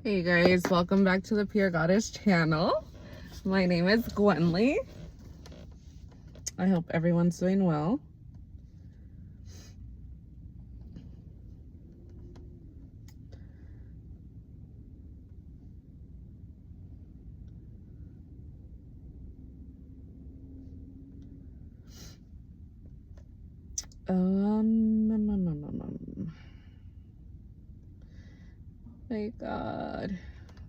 Hey guys, welcome back to the Pure Goddess channel. My name is Gwenly. I hope everyone's doing well. My God,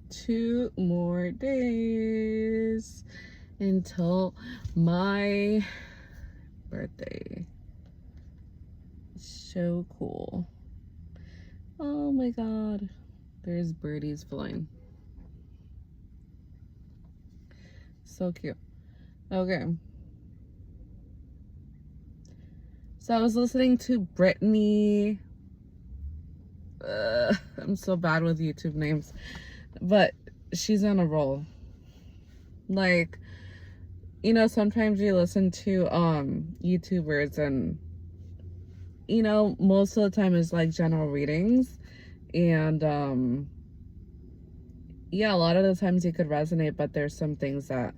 2 more days until my birthday. So cool. Oh my God, there's birdies flying. So cute. Okay. So I was listening to Brittany. I'm so bad with YouTube names, but she's on a roll. Like, sometimes you listen to YouTubers and most of the time it's like general readings, and yeah, a lot of the times you could resonate, but there's some things that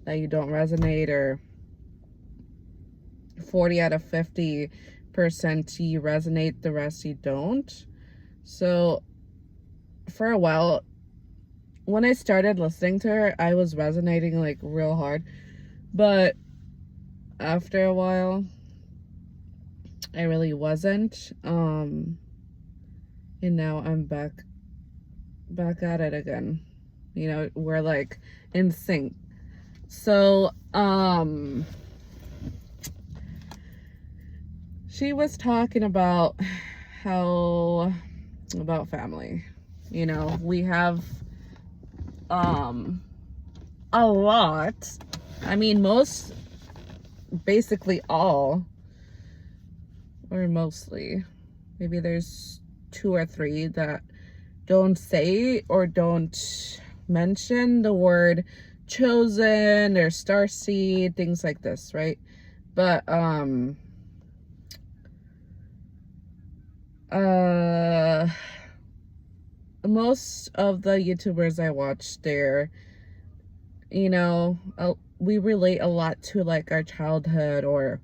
you don't resonate, or 40 out of 50% you resonate, the rest you don't. So for a while, when I started listening to her, I was resonating like real hard, but after a while I really wasn't, and now I'm back at it again. We're like in sync. So she was talking about about family. We have a lot. I mean, basically all, or mostly, maybe there's 2 or 3 that don't say or don't mention the word chosen or starseed, things like this, right? But most of the YouTubers I watch, we relate a lot to like our childhood or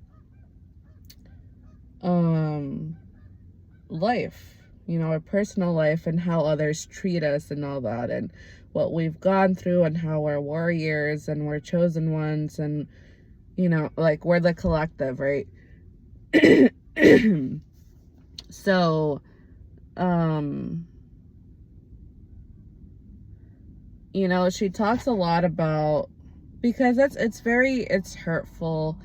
life, our personal life, and how others treat us and all that, and what we've gone through, and how we're warriors and we're chosen ones, and like we're the collective, right? So she talks a lot about, because it's hurtful.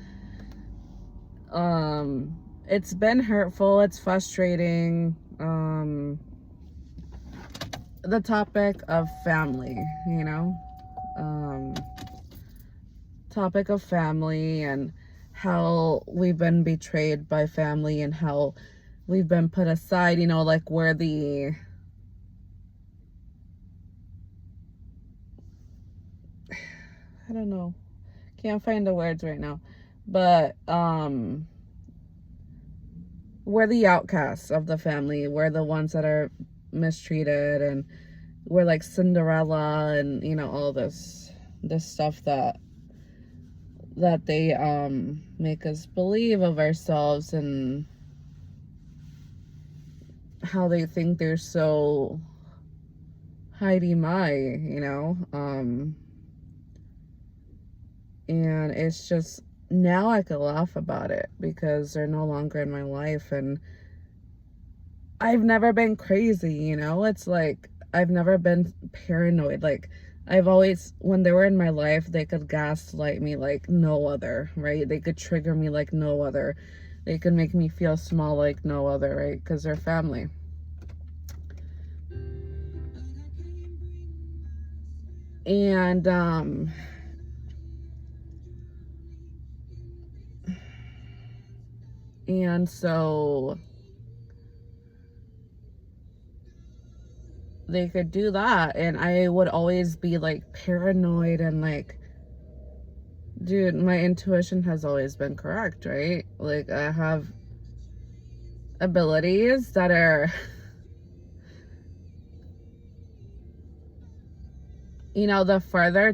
It's been hurtful, it's frustrating. The topic of family, topic of family, and how we've been betrayed by family, and how we've been put aside, like we're the, I don't know, can't find the words right now, but we're the outcasts of the family. We're the ones that are mistreated, and we're like Cinderella, and all this stuff that they make us believe of ourselves, and how they think they're so Heidi Mai, and it's just, now I could laugh about it because they're no longer in my life, and I've never been crazy, it's like I've never been paranoid. Like, I've always, when they were in my life, they could gaslight me like no other, right? They could trigger me like no other. They could make me feel small like no other, right? Because they're family. And so they could do that, and I would always be like paranoid, and like, dude, my intuition has always been correct, right? Like, I have abilities that are the further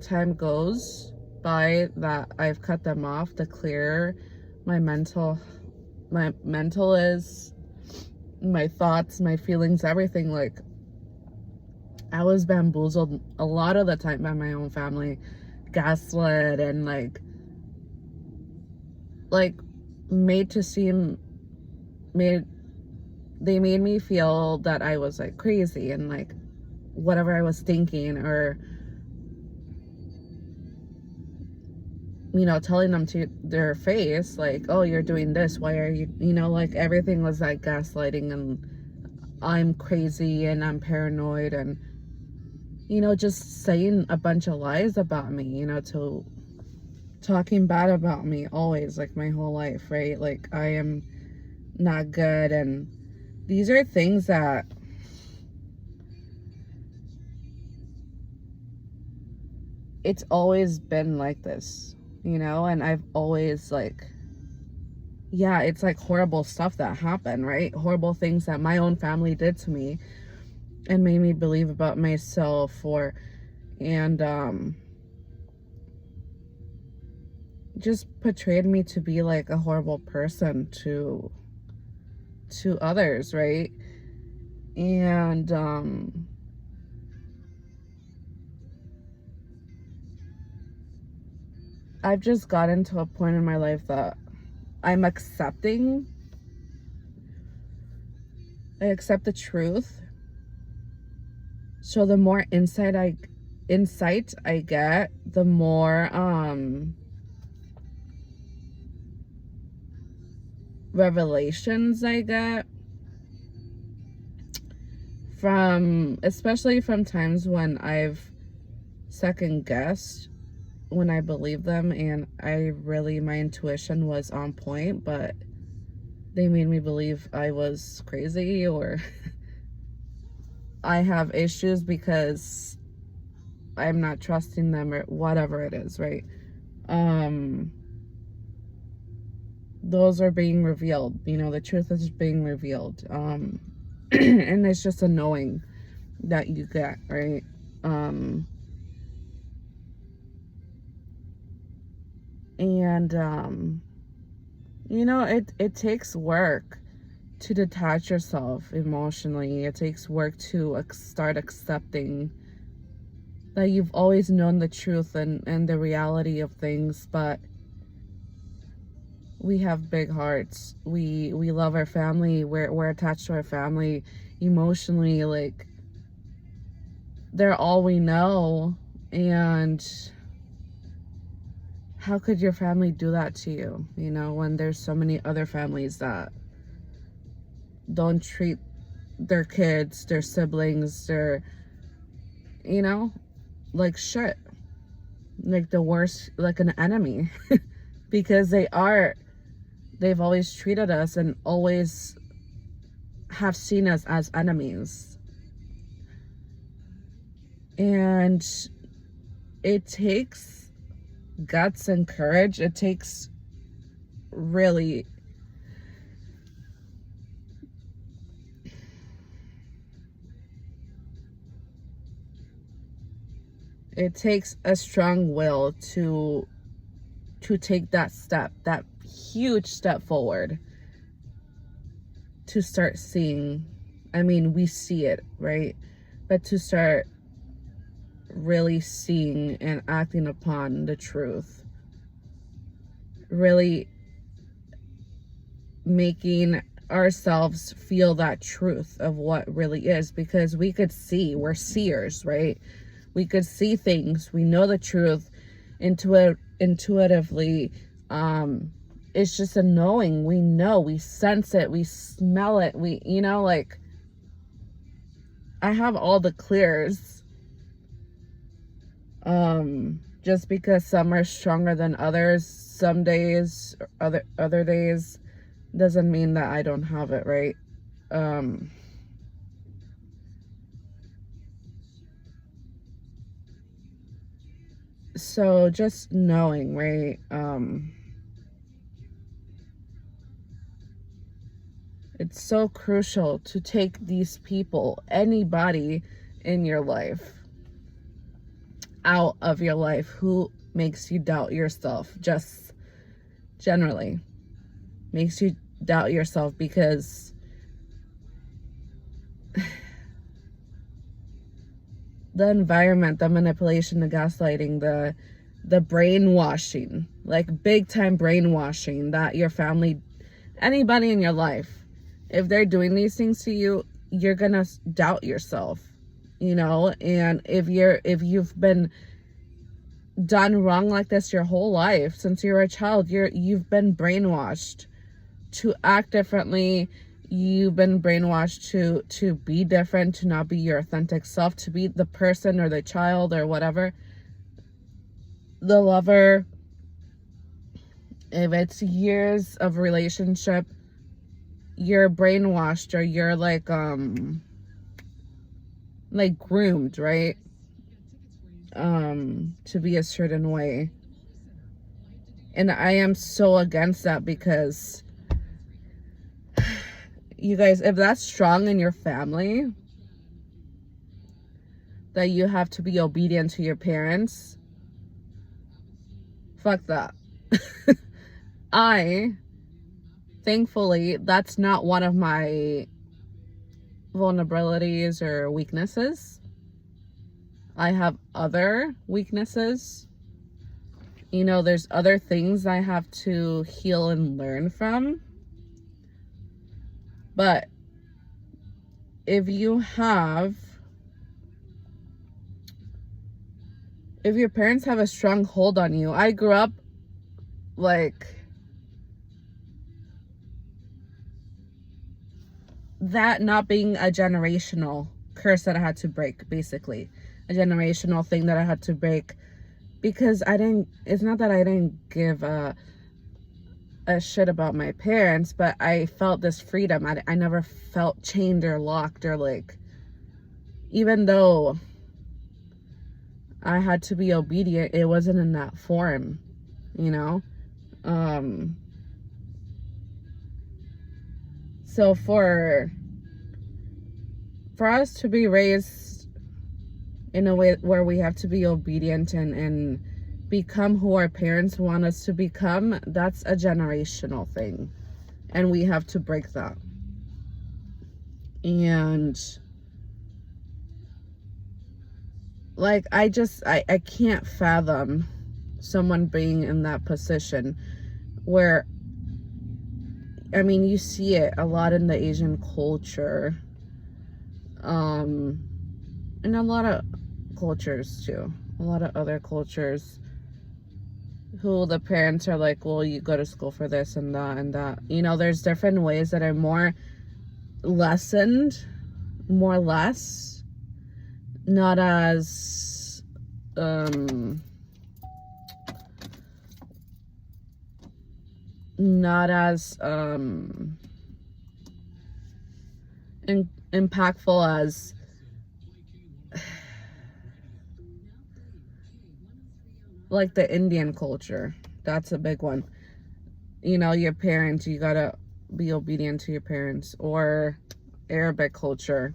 time goes by that I've cut them off, the clearer my mental is, my thoughts, my feelings, everything. Like, I was bamboozled a lot of the time by my own family, gaslit, and like made to seem made they made me feel that I was like crazy, and like whatever I was thinking, or telling them to their face, like, oh, you're doing this, why are you, like everything was like gaslighting, and I'm crazy and I'm paranoid, and just saying a bunch of lies about me, to talking bad about me always, like my whole life, right? Like I am not good. And these are things that it's always been like this, and I've always yeah, it's like horrible stuff that happened, right? Horrible things that my own family did to me and made me believe about myself, and just portrayed me to be like a horrible person to others, right? And I've just gotten to a point in my life that I'm accepting. I accept the truth. So the more insight I get, the more revelations I get, especially from times when I've second guessed when I believe them, and my intuition was on point, but they made me believe I was crazy, or I have issues because I'm not trusting them, or whatever it is, right? Those are being revealed, the truth is being revealed. And it's just a knowing that you get, right? And it takes work to detach yourself emotionally. It takes work to start accepting that you've always known the truth and the reality of things, but we have big hearts. We love our family. We're attached to our family emotionally. Like, they're all we know. And how could your family do that to you, when there's so many other families that don't treat their kids, their siblings, like shit, like the worst, like an enemy. Because they've always treated us and always have seen us as enemies. And it takes guts and courage. It takes really a strong will to take that step, that huge step forward, to start seeing. I mean, we see it, right? But to start really seeing and acting upon the truth, really making ourselves feel that truth of what really is, because we could see, we're seers, right? We could see things, we know the truth intuitively. It's just a knowing. We know, we sense it, we smell it, we, like, I have all the clears. Just because some are stronger than others, some days, other days, doesn't mean that I don't have it, right? So just knowing, right? It's so crucial to take these people, anybody in your life, out of your life who makes you doubt yourself, just generally makes you doubt yourself, because the environment, the manipulation, the gaslighting, the brainwashing, like big time brainwashing that your family, anybody in your life, if they're doing these things to you, you're gonna doubt yourself, you know. And if you've been done wrong like this your whole life since you were a child, you've been brainwashed to act differently. You've been brainwashed to be different, to not be your authentic self, to be the person or the child or whatever, the lover. If it's years of relationship, you're brainwashed, or you're like groomed, right? To be a certain way. And I am so against that, because you guys, if that's strong in your family, that you have to be obedient to your parents, fuck that. Thankfully, that's not one of my vulnerabilities or weaknesses. I have other weaknesses. You know, there's other things I have to heal and learn from. But if your parents have a strong hold on you, I grew up like that not being a generational curse that I had to break, basically. A generational thing that I had to break, because it's not that I didn't give a shit about my parents, but I felt this freedom. I never felt chained or locked, or like, even though I had to be obedient, it wasn't in that form, you know? So for us to be raised in a way where we have to be obedient and become who our parents want us to become, that's a generational thing. And we have to break that. And like, I can't fathom someone being in that position where, I mean, you see it a lot in the Asian culture, and a lot of cultures too, a lot of other cultures, who the parents are like, well, you go to school for this and that and that. You know, there's different ways that are more lessened, more less, not as impactful as like the Indian culture. That's a big one. You know, your parents, you gotta be obedient to your parents. Or Arabic culture,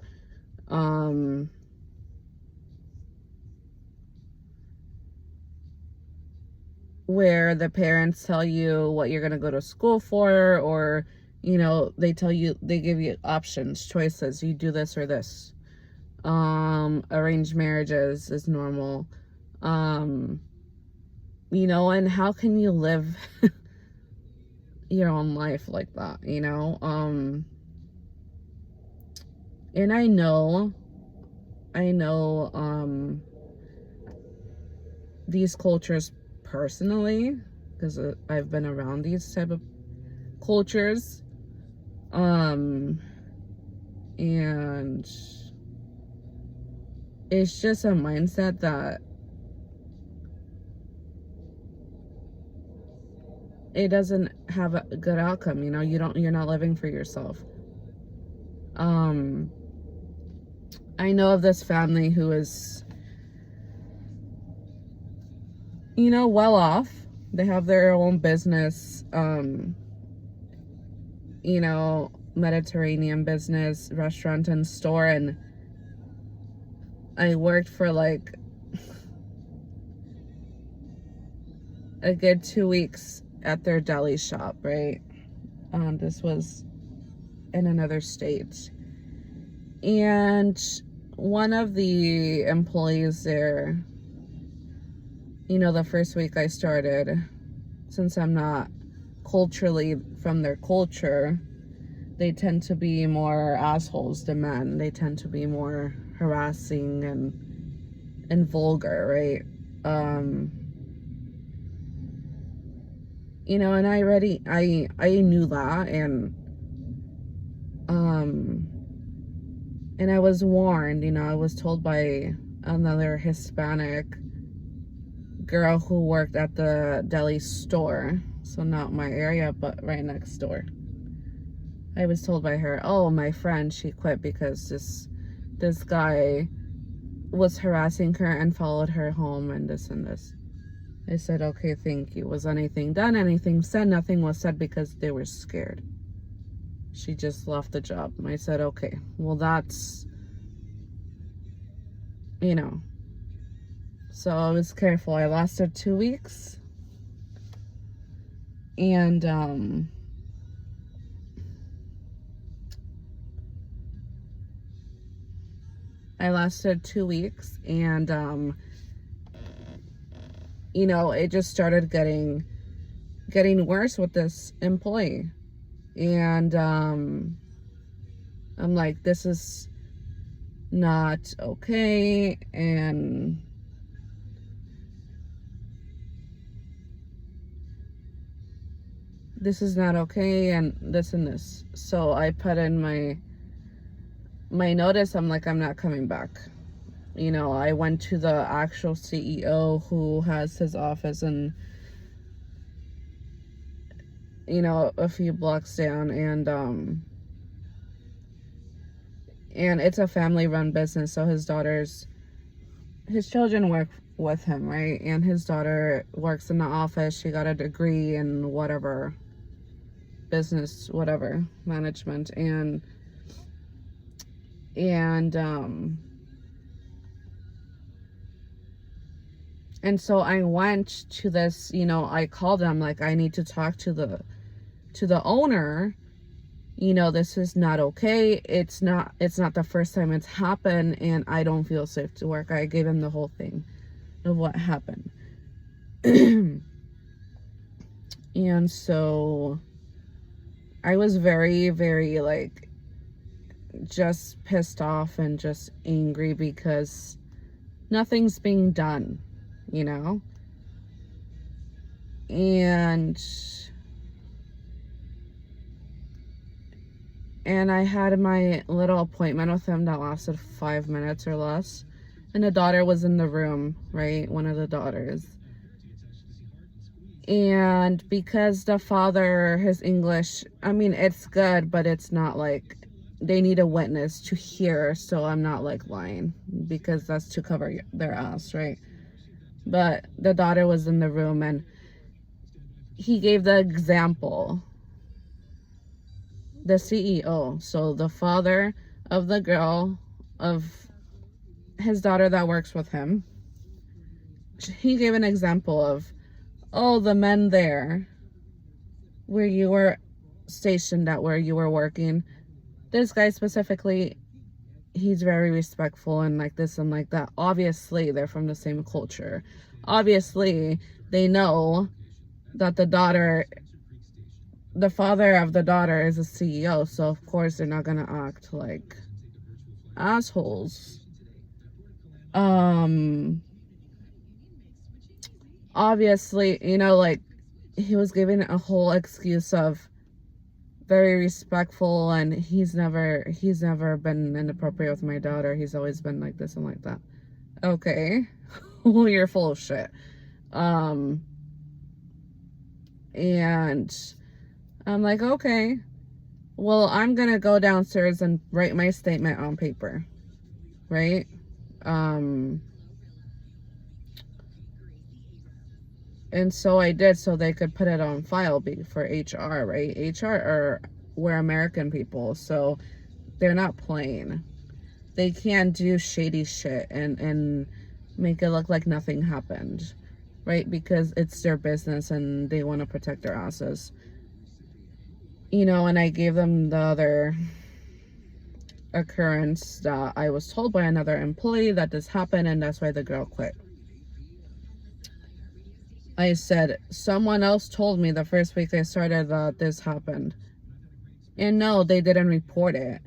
where the parents tell you what you're gonna go to school for, or, you know, they give you options, choices, you do this or this. Arranged marriages is normal. You know, and how can you live your own life like that, you know? And I know these cultures personally, because I've been around these type of cultures, and it's just a mindset that it doesn't have a good outcome. You know, you're not living for yourself. I know of this family who is, you know, well off. They have their own business, Mediterranean business, restaurant and store, and I worked for like a good 2 weeks at their deli shop, right? This was in another state. And one of the employees there, the first week I started, since I'm not culturally from their culture, they tend to be more assholes than men. They tend to be more harassing and vulgar, right? And I knew that, and I was warned. I was told by another Hispanic girl who worked at the deli store, so not my area, but right next door. I was told by her, oh, my friend, she quit because this guy was harassing her and followed her home and this and this. I said, okay, thank you. Was anything done? Anything said? Nothing was said because they were scared. She just left the job. I said, okay, well, that's, So I was careful. I lasted 2 weeks. And, I lasted 2 weeks, and, it just started getting worse with this employee. And, I'm like, this is not okay, and this is not okay, and this and this. So I put in my notice. I'm like, I'm not coming back. I went to the actual CEO who has his office in, a few blocks down, and it's a family run business. So his children work with him, right? And his daughter works in the office. She got a degree in whatever business, whatever management, and so I went to this, I called them, like, I need to talk to the owner. This is not okay. It's not the first time it's happened, and I don't feel safe to work. I gave him the whole thing of what happened. And so I was very, very, like, just pissed off and just angry because nothing's being done, and I had my little appointment with him that lasted 5 minutes or less, and the daughter was in the room, right? One of the daughters. And because the father, his English, I mean, it's good, but it's not like, they need a witness to hear, so I'm not like lying, because that's to cover their ass, right? But the daughter was in the room, and he gave the example, the CEO, so the father of the girl, of his daughter that works with him, he gave an example of, oh, the men there where you were stationed at, where you were working, this guy specifically, he's very respectful and like this and like that. Obviously, they're from the same culture. Obviously, they know that the father of the daughter is a CEO, so of course they're not gonna act like assholes. Obviously, like, he was giving a whole excuse of very respectful, and he's never been inappropriate with my daughter. He's always been like this and like that. Okay. Well, you're full of shit. And I'm like, okay, well, I'm gonna go downstairs and write my statement on paper, right? And so I did, so they could put it on file for HR, right? HR, or we're American people, so they're not playing. They can't do shady shit and make it look like nothing happened, right? Because it's their business and they want to protect their asses. You know, and I gave them the other occurrence that I was told by another employee that this happened and that's why the girl quit. I said, someone else told me the first week they started that this happened. And no, they didn't report it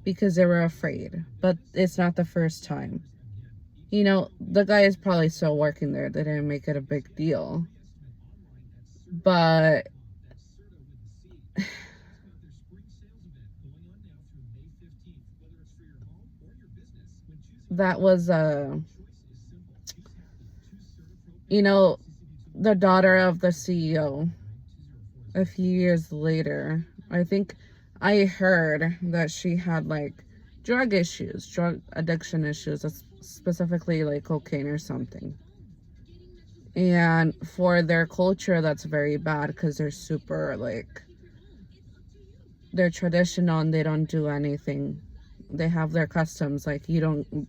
because they were afraid. But it's not the first time. You know, the guy is probably still working there. They didn't make it a big deal. But that was you know, the daughter of the CEO. A few years later, I think I heard that she had like drug issues, drug addiction issues, specifically like cocaine or something. And for their culture, that's very bad because they're super like, they're traditional and they don't do anything. They have their customs, like you don't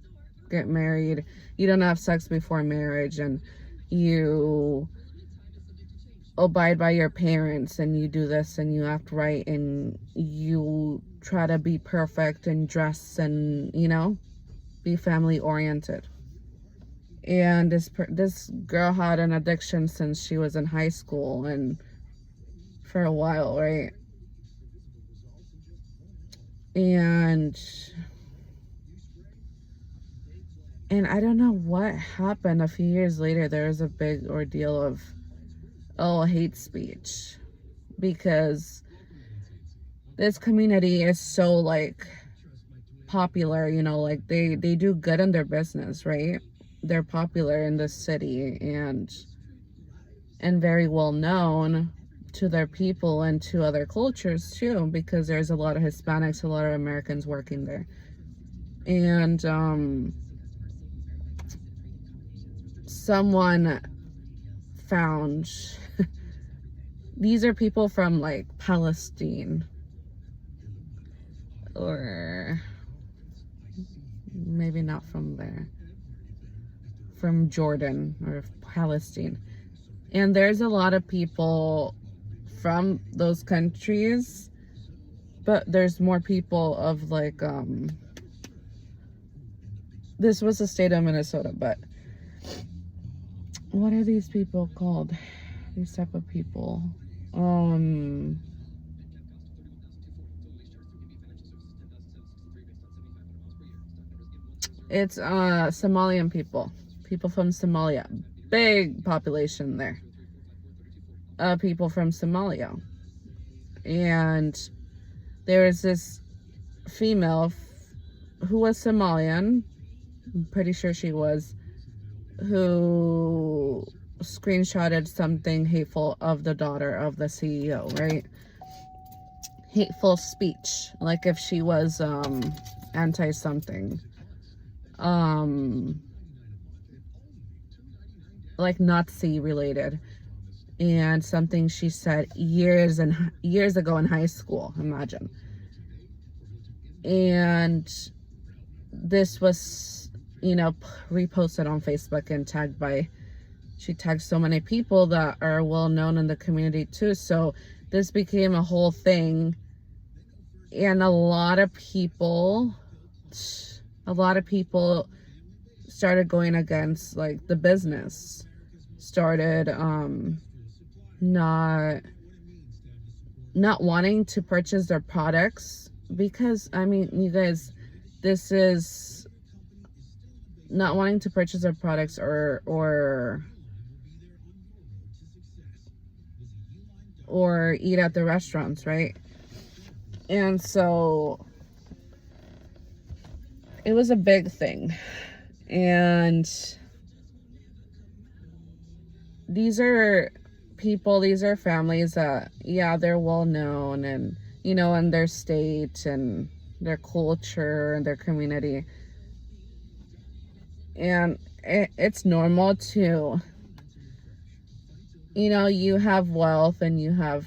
get married, you don't have sex before marriage, and you abide by your parents, and you do this and you act right, and you try to be perfect and dress and, you know, be family oriented. And this girl had an addiction since she was in high school and for a while, right? And I don't know what happened. A few years later, there was a big ordeal of hate speech, because this community is so like popular, you know, like they do good in their business, right? They're popular in the city and very well known to their people and to other cultures too, because there's a lot of Hispanics, a lot of Americans working there. And someone found these are people from like Palestine, or maybe not from there, from Jordan or Palestine. And there's a lot of people from those countries, but there's more people of like this was the state of Minnesota, but what are these people called? These type of people. It's Somalian people. People from Somalia. Big population there. People from Somalia. And there was this female who was Somalian, I'm pretty sure she was, who screenshotted something hateful of the daughter of the CEO, right? Hateful speech, like if she was anti something, like Nazi related, and something she said years ago in high school, imagine. And this was, you know, reposted on Facebook and she tagged so many people that are well known in the community too. So this became a whole thing, and a lot of people started going against like the business, started not wanting to purchase their products, because I mean, you guys, this is not wanting to purchase their products or eat at the restaurants, right? And so it was a big thing. And these are people, these are families that, yeah, they're well known and, you know, in their state and their culture and their community. And it's normal to, you know, you have wealth and you have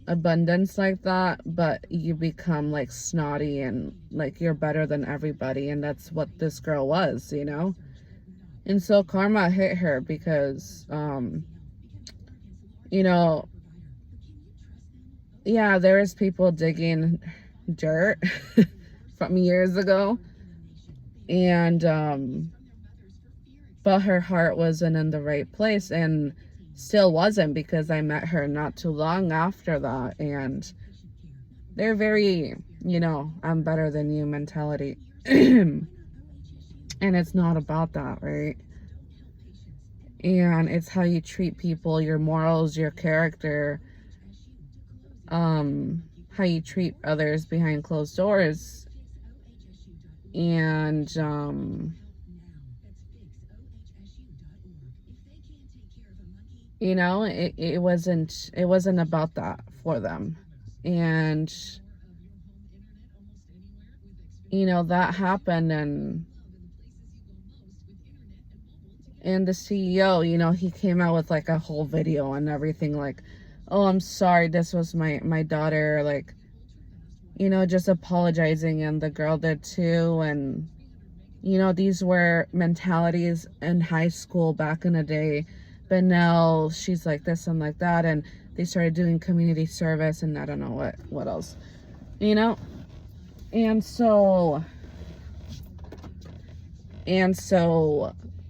abundance like that, but you become like snotty and like you're better than everybody, and that's what this girl was, you know. And so karma hit her because you know, yeah, there was people digging dirt from years ago, and but her heart wasn't in the right place, and still wasn't, because I met her not too long after that, and they're very, you know, I'm better than you mentality. And it's not about that, right? And it's how you treat people, your morals, your character, how you treat others behind closed doors. And you know, it wasn't about that for them. And you know, that happened. And the CEO, you know, he came out with like a whole video and everything, like, oh, I'm sorry, this was my daughter, like, you know, just apologizing, and the girl did too. And you know, these were mentalities in high school back in the day, but now she's like this and like that, and they started doing community service, and I don't know what else, you know. And so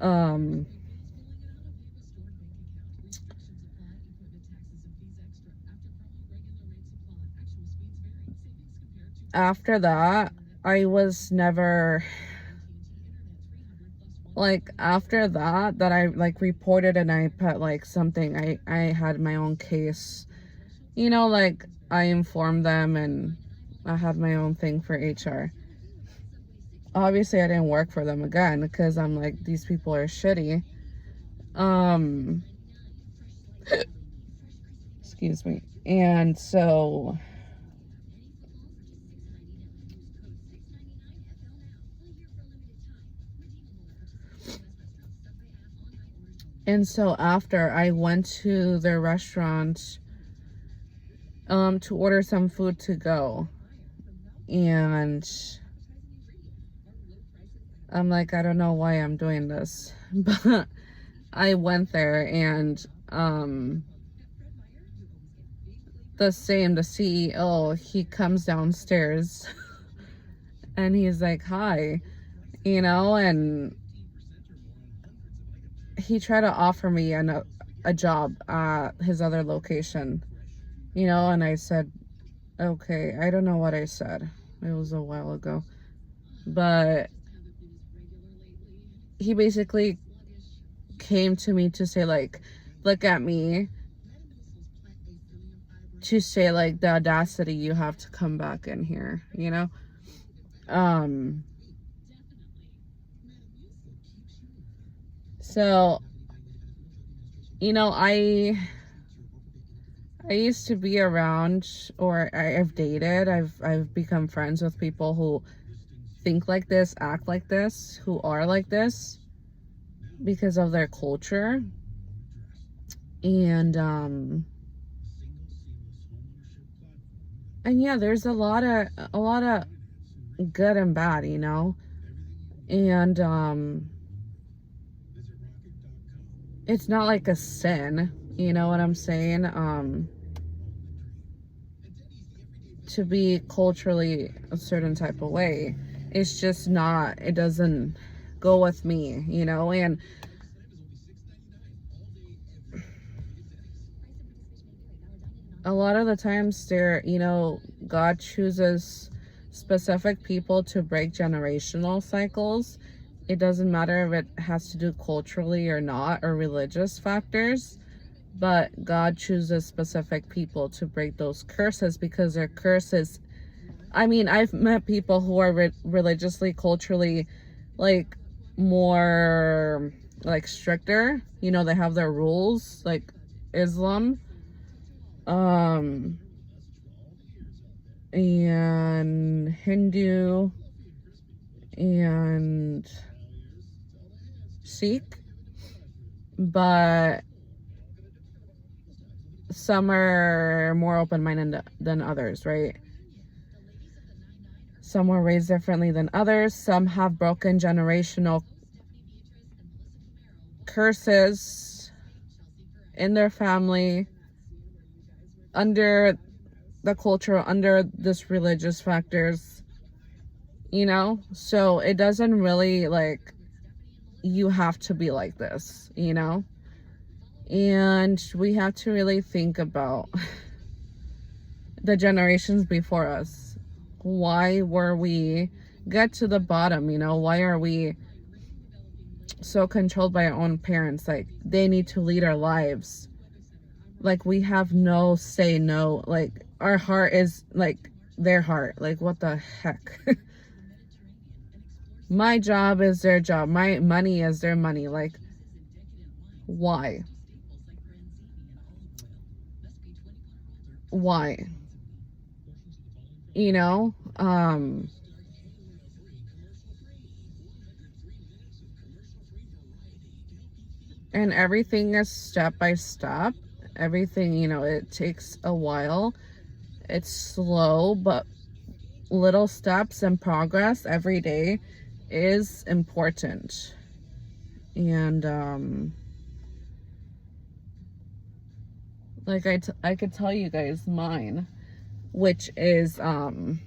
um after that, I was never like, after that I like reported, and I put like something, I had my own case, you know, like I informed them, and I had my own thing for HR. Obviously I didn't work for them again, because I'm like, these people are shitty. um Excuse me. And so after, I went to their restaurant to order some food to go, and I'm like, I don't know why I'm doing this, but I went there, and the CEO, he comes downstairs and he's like, hi, you know, and he tried to offer me a job at his other location, you know, and I said, okay. I don't know what I said. It was a while ago. But he basically came to me to say, like, look at me, to say, like, the audacity you have to come back in here, you know? Um, so, you know, I used to be around, or I've dated, I've become friends with people who think like this, act like this, who are like this because of their culture. And yeah, there's a lot of good and bad, you know. And it's not like a sin, you know what I'm saying? To be culturally a certain type of way. It's just not, it doesn't go with me, you know. And a lot of the times there, you know, God chooses specific people to break generational cycles. It doesn't matter if it has to do culturally or not, or religious factors, but God chooses specific people to break those curses, because they're curses. I mean, I've met people who are religiously, culturally, like, more like stricter, you know, they have their rules, like Islam, um and Hindu and Sikh. But some are more open-minded than others, right? Some were raised differently than others. Some have broken generational curses in their family, under the culture, under this religious factors, you know? So it doesn't really, like, you have to be like this, you know? And we have to really think about the generations before us. Why were we get to the bottom, you know? Why are we so controlled by our own parents? Like, they need to lead our lives. Like, we have no say, no, like, our heart is like their heart. Like, what the heck? My job is their job. My money is their money. Like, why? Why? You know? And everything is step by step. Everything, you know, it takes a while. It's slow, but little steps and progress every day is important. And like I could tell you guys mine, which is I'm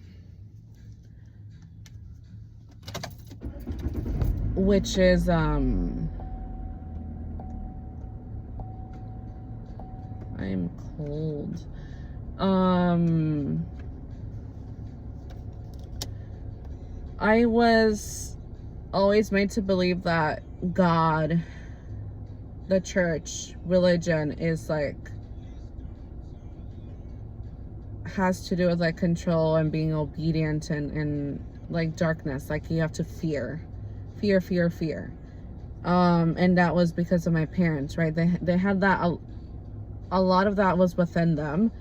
cold. I was always made to believe that God, the church, religion is like, has to do with like control and being obedient and like darkness. Like, you have to fear. And that was because of my parents, right? They had that, a lot of that was within them.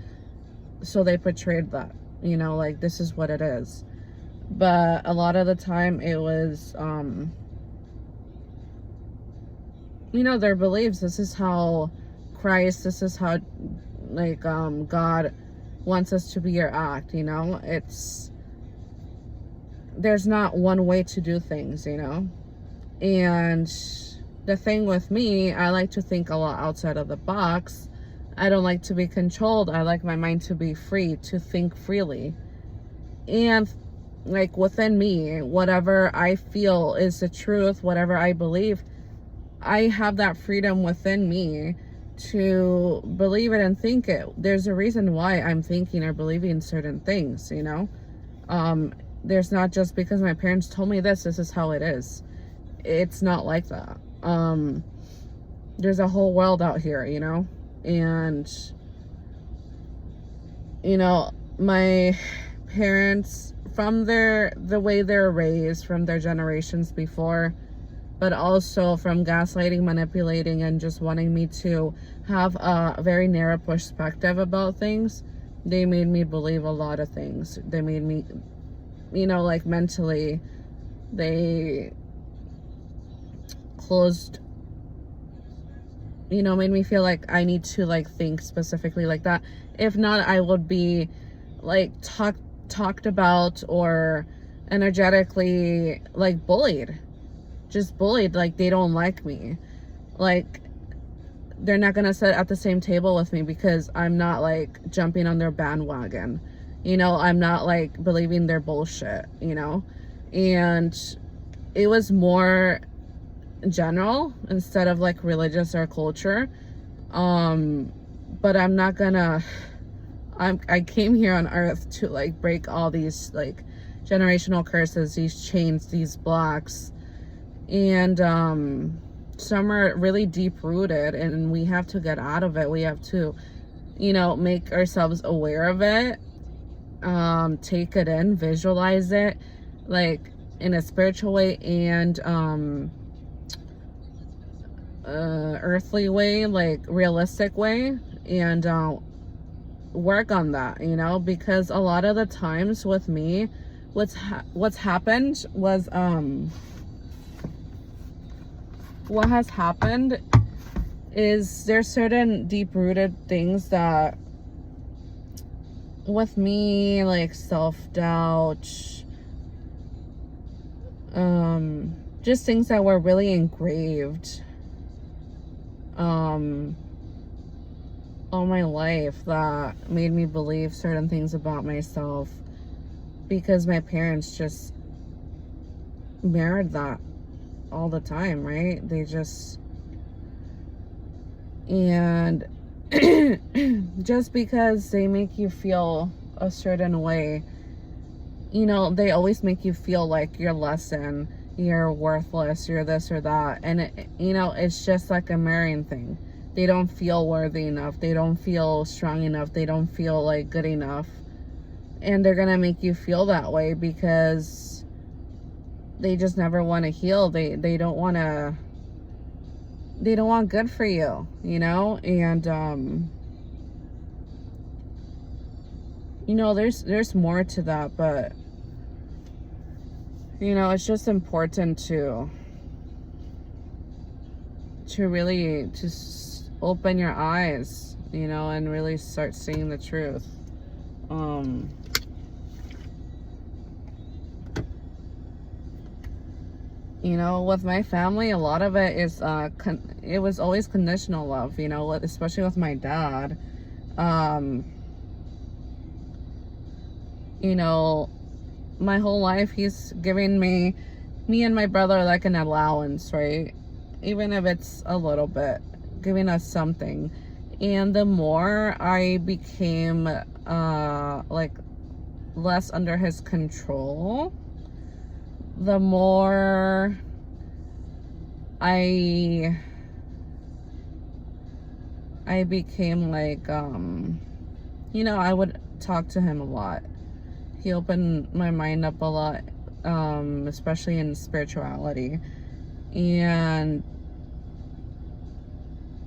So they portrayed that, you know, like, this is what it is. But a lot of the time it was, you know, their beliefs. This is how Christ, this is how, like, God wants us to be or act, you know? There's not one way to do things, you know? And the thing with me, I like to think a lot outside of the box. I don't like to be controlled. I like my mind to be free, to think freely. And like, within me, whatever I feel is the truth, whatever I believe, I have that freedom within me to believe it and think it. There's a reason why I'm thinking or believing certain things, you know? There's not just because my parents told me this is how it is. It's not like that. There's a whole world out here, you know? And, you know, my parents, from the way they're raised, from their generations before, but also from gaslighting, manipulating, and just wanting me to have a very narrow perspective about things, they made me believe a lot of things. They made me, you know, like, mentally, they closed, you know, made me feel like I need to, like, think specifically like that. If not, I would be, like, talked about or energetically, like, bullied. Just bullied. Like, they don't like me. Like, they're not gonna sit at the same table with me because I'm not, like, jumping on their bandwagon. You know, I'm not, like, believing their bullshit, you know? And it was more general instead of, like, religious or culture. But I'm not gonna, I came here on earth to, like, break all these, like, generational curses, these chains, these blocks. And some are really deep rooted, and we have to get out of it. We have to, you know, make ourselves aware of it, take it in, visualize it, like, in a spiritual way and earthly way, like, realistic way, and work on that, you know? Because a lot of the times with me, what's happened was what has happened is there's certain deep-rooted things that with me, like self-doubt, just things that were really engraved all my life that made me believe certain things about myself because my parents just mirrored that all the time, right? They just, and just because they make you feel a certain way, you know, they always make you feel like you're less than, you're worthless, you're this or that. And it, you know, it's just like a mirroring thing. They don't feel worthy enough, they don't feel strong enough, they don't feel like good enough, and they're gonna make you feel that way because they just never want to heal. They don't want to, they don't want good for you, you know. And you know, there's more to that, but you know, it's just important to really just open your eyes, you know, and really start seeing the truth. You know, with my family, a lot of it is it was always conditional love, you know, especially with my dad. You know, my whole life he's giving me and my brother like an allowance, right? Even if it's a little bit, giving us something. And the more I became like less under his control, the more I became like you know, I would talk to him a lot. He opened my mind up a lot, especially in spirituality. And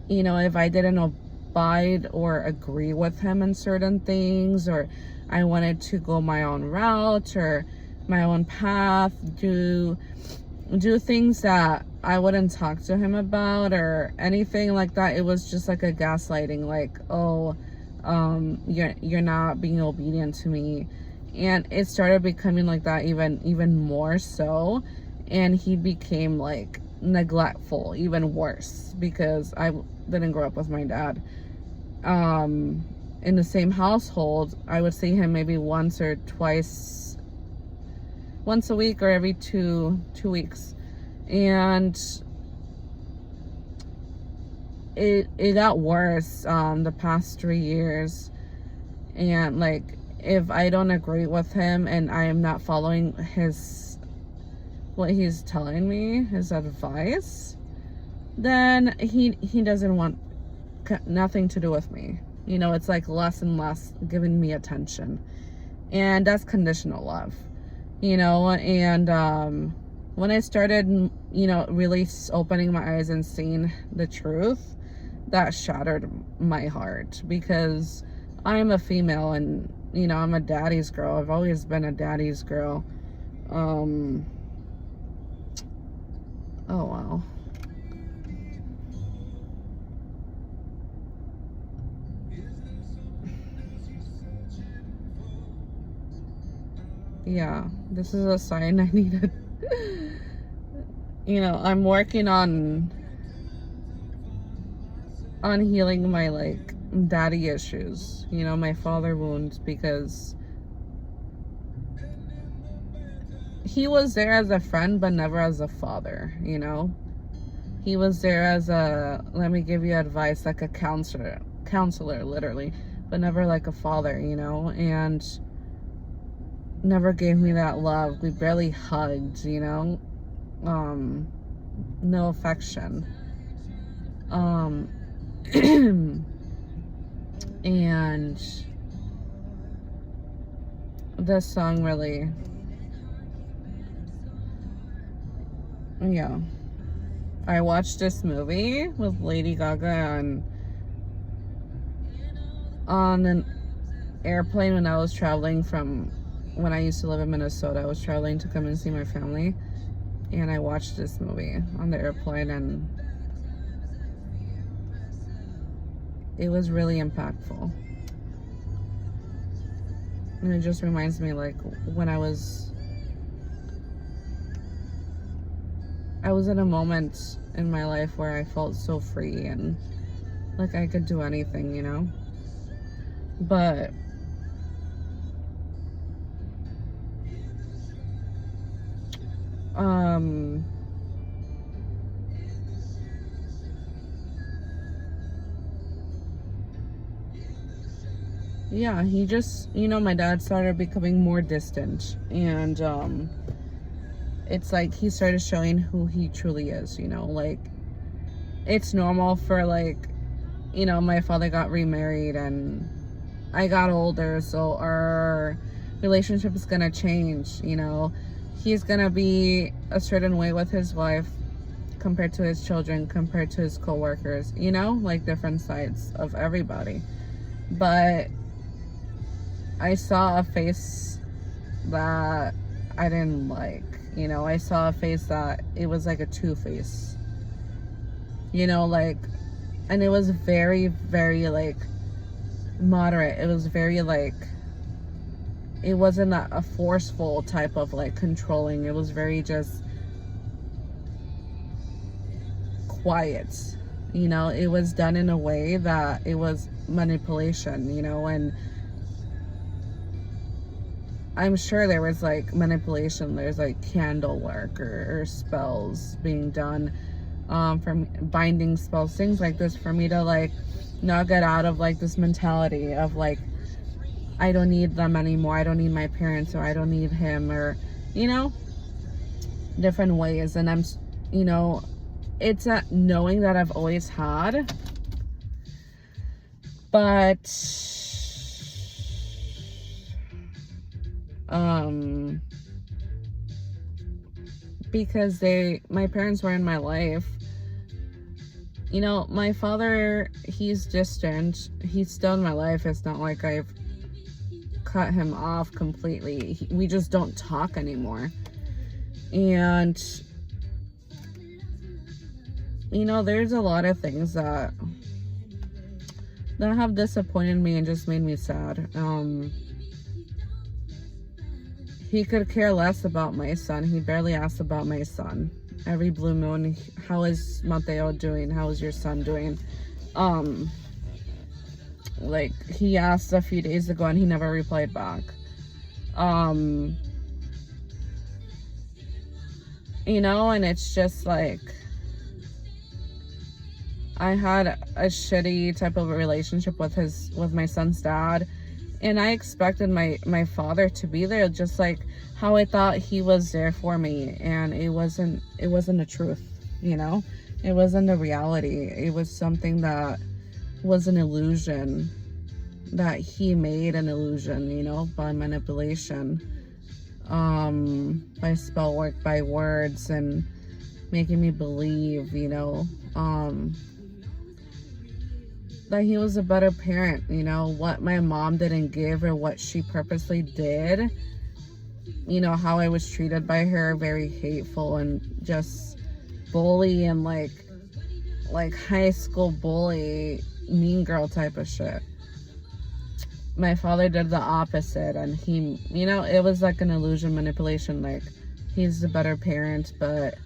you know, if I didn't abide or agree with him in certain things, or I wanted to go my own route or my own path, do things that I wouldn't talk to him about or anything like that, it was just like a gaslighting, like, oh, you're not being obedient to me. And it started becoming like that even more so. And he became like neglectful, even worse, because I didn't grow up with my dad in the same household. I would see him maybe once a week or every two weeks. And it got worse the past 3 years. And like, if I don't agree with him and I am not following what he's telling me, his advice, then he doesn't want nothing to do with me. You know, it's like less and less giving me attention. And that's conditional love, you know. And when I started, you know, really opening my eyes and seeing the truth, that shattered my heart, because I'm a female and, you know, I'm a daddy's girl. I've always been a daddy's girl. Oh, wow. Yeah, this is a sign I needed. You know, I'm working on healing my, like, daddy issues, you know, my father wounds, because he was there as a friend but never as a father, you know. He was there as a, let me give you advice, like a counselor literally, but never like a father, you know. And never gave me that love. We barely hugged, you know. No affection. And this song really, yeah. I watched this movie with Lady Gaga on an airplane when I was traveling when I used to live in Minnesota. I was traveling to come and see my family, and I watched this movie on the airplane, and it was really impactful. And it just reminds me, like, when I was in a moment in my life where I felt so free and like I could do anything, you know? But yeah, he just, my dad started becoming more distant, and it's like he started showing who he truly is, like it's normal for, like, my father got remarried and I got older, so our relationship is gonna change, he's gonna be a certain way with his wife compared to his children, compared to his co-workers, like different sides of everybody. But I saw a face that I didn't like, I saw a face that it was like a two-face, like, and it was very, very, like, moderate. It was very, like, it wasn't a forceful type of, like, controlling. It was very just quiet, it was done in a way that it was manipulation, and I'm sure there was, like, manipulation. There's, like, candle work or spells being done, from binding spells, things like this, for me to, like, not get out of, like, this mentality of, like, I don't need them anymore, I don't need my parents, or I don't need him, or, different ways. And I'm, it's a knowing that I've always had, but because my parents were in my life, my father, he's distant, he's still in my life. It's not like I've cut him off completely. We just don't talk anymore. And there's a lot of things that have disappointed me and just made me sad. He could care less about my son. He barely asks about my son. Every blue moon, how is Mateo doing? How is your son doing? Like, he asked a few days ago and he never replied back. And it's just like, I had a shitty type of a relationship with my son's dad, and I expected my father to be there, just like how I thought he was there for me. And it wasn't the truth, it wasn't the reality. It was something that was an illusion, that he made an illusion, by manipulation, by spell work, by words, and making me believe, that he was a better parent, what my mom didn't give, or what she purposely did, how I was treated by her, very hateful and just bully, and like high school bully, mean girl type of shit. My father did the opposite, and he, it was like an illusion, manipulation, like he's the better parent, but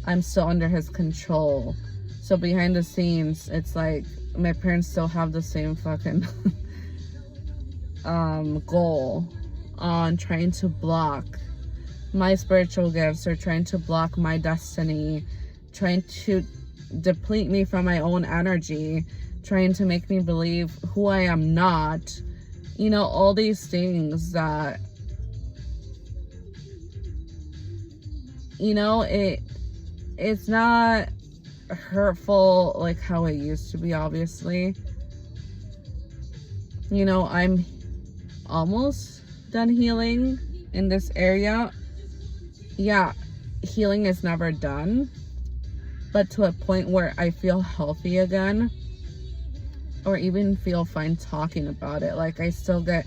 I'm still under his control. So behind the scenes, it's like my parents still have the same fucking goal on trying to block my spiritual gifts, or trying to block my destiny, trying to deplete me from my own energy, trying to make me believe who I am not, all these things that, it's not hurtful like how it used to be, obviously. I'm almost done healing in this area. Yeah, healing is never done, but to a point where I feel healthy again, or even feel fine talking about it. Like, I still get,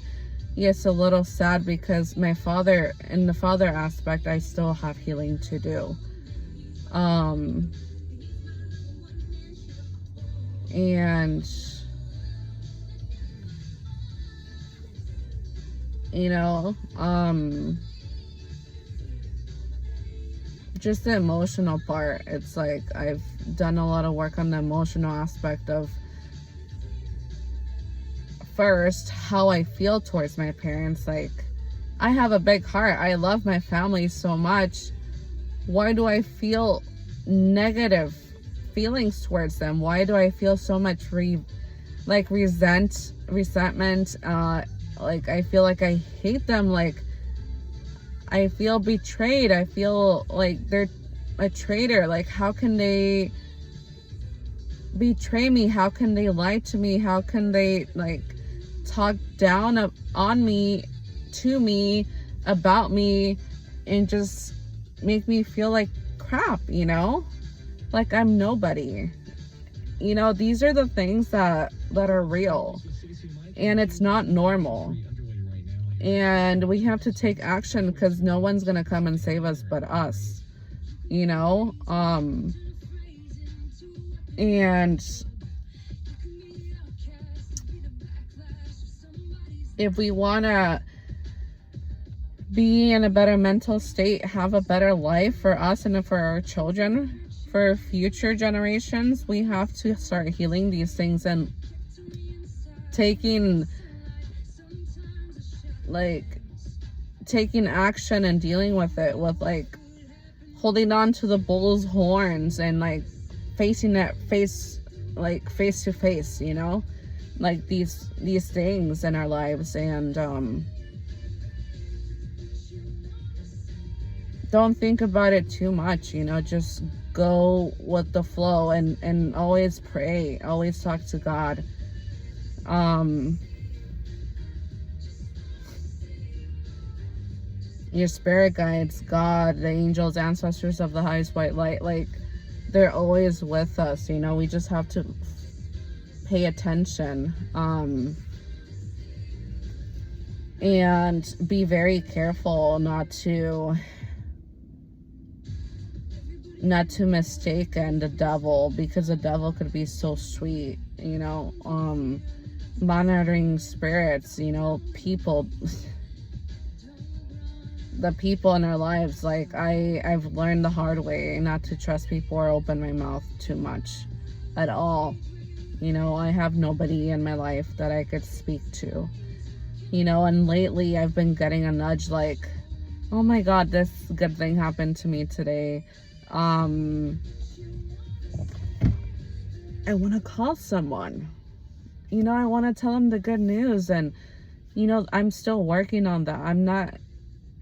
yes, a little sad, because my father, in the father aspect, I still have healing to do. And you know, just the emotional part. It's like I've done a lot of work on the emotional aspect of, first, how I feel towards my parents. Like, I have a big heart. I love my family so much. Why do I feel negative feelings towards them? Why do I feel so much resentment? Like, I feel like I hate them. Like, I feel betrayed. I feel like they're a traitor. Like, how can they betray me? How can they lie to me? How can they, like, talk down on me, to me, about me, and just make me feel like crap, you know? Like I'm nobody. You know, these are the things that are real. And it's not normal. And we have to take action because no one's gonna come and save us but us. You know? And if we wanna be in a better mental state, have a better life for us and for our children, for future generations, we have to start healing these things and taking action and dealing with it, with like holding on to the bull's horns and like facing it face to face, you know, like these things in our lives. And don't think about it too much, you know, just go with the flow and always pray, always talk to God. Your spirit guides, God, the angels, ancestors of the highest white light, like they're always with us, you know. We just have to pay attention, and be very careful not to mistake the devil, because the devil could be so sweet, you know. Monitoring spirits, you know, people, the people in our lives, like I've learned the hard way not to trust people or open my mouth too much at all. You know, I have nobody in my life that I could speak to, you know. And lately I've been getting a nudge like, oh my God, this good thing happened to me today. I want to call someone, you know, I want to tell them the good news. And, you know, I'm still working on that.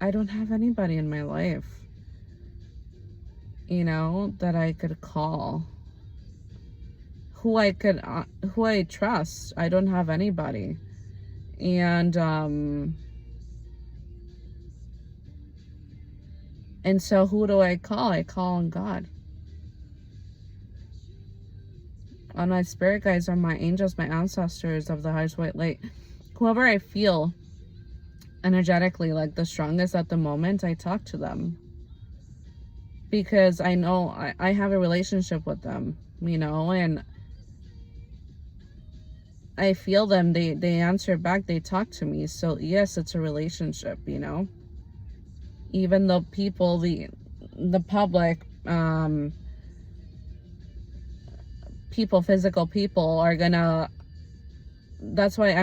I don't have anybody in my life, you know, that I could call, who I trust. I don't have anybody. And so who do I call? I call on God. On my spirit guides, on my angels, my ancestors of the highest white light. Whoever I feel energetically like the strongest at the moment, I talk to them. Because I know I have a relationship with them, you know, and I feel them. They answer back, they talk to me. So yes, it's a relationship, you know. Even though people, the public, people, physical people are gonna, that's why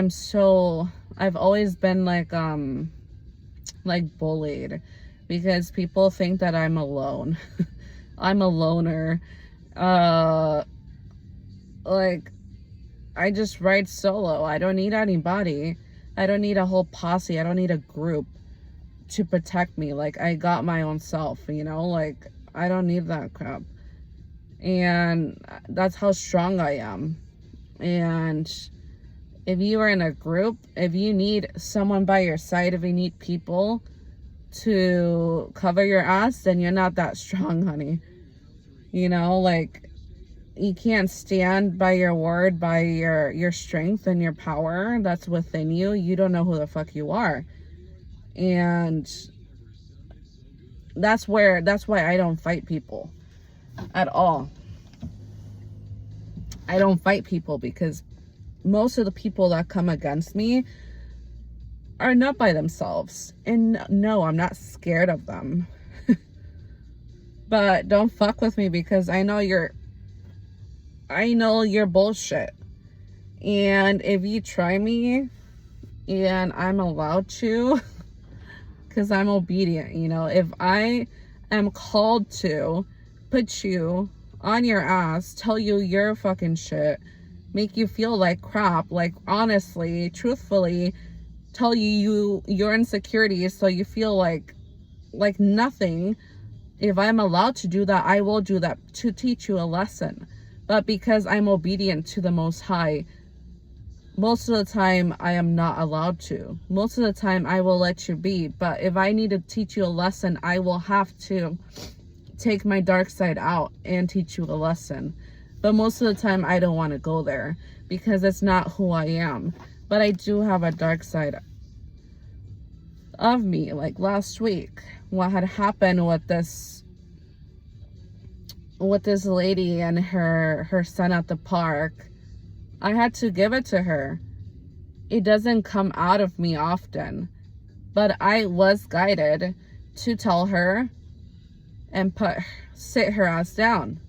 I've always been like bullied, because people think that I'm alone. I'm a loner. Like, I just ride solo. I don't need anybody. I don't need a whole posse. I don't need a group to protect me. Like, I got my own self, you know. Like, I don't need that crap. And that's how strong I am. And if you are in a group, if you need someone by your side, if you need people to cover your ass, then you're not that strong, honey. You know, like, you can't stand by your word, by your strength and your power that's within you. You don't know who the fuck you are. And that's why I don't fight people at all. I don't fight people because most of the people that come against me are not by themselves. And no, I'm not scared of them. But don't fuck with me, because I know you're bullshit. And if you try me, and I'm allowed to, because I'm obedient, you know, if I am called to put you on your ass, tell you you're fucking shit, make you feel like crap, like honestly, truthfully, tell you your insecurities so you feel like nothing, if I'm allowed to do that, I will do that to teach you a lesson. But because I'm obedient to the Most High, most of the time I am not allowed to. Most of the time I will let you be. But if I need to teach you a lesson, I will have to take my dark side out and teach you a lesson. But most of the time I don't want to go there, because it's not who I am. But I do have a dark side of me. Like last week, what had happened with this lady and her son at the park, I had to give it to her. It doesn't come out of me often, but I was guided to tell her and sit her ass down,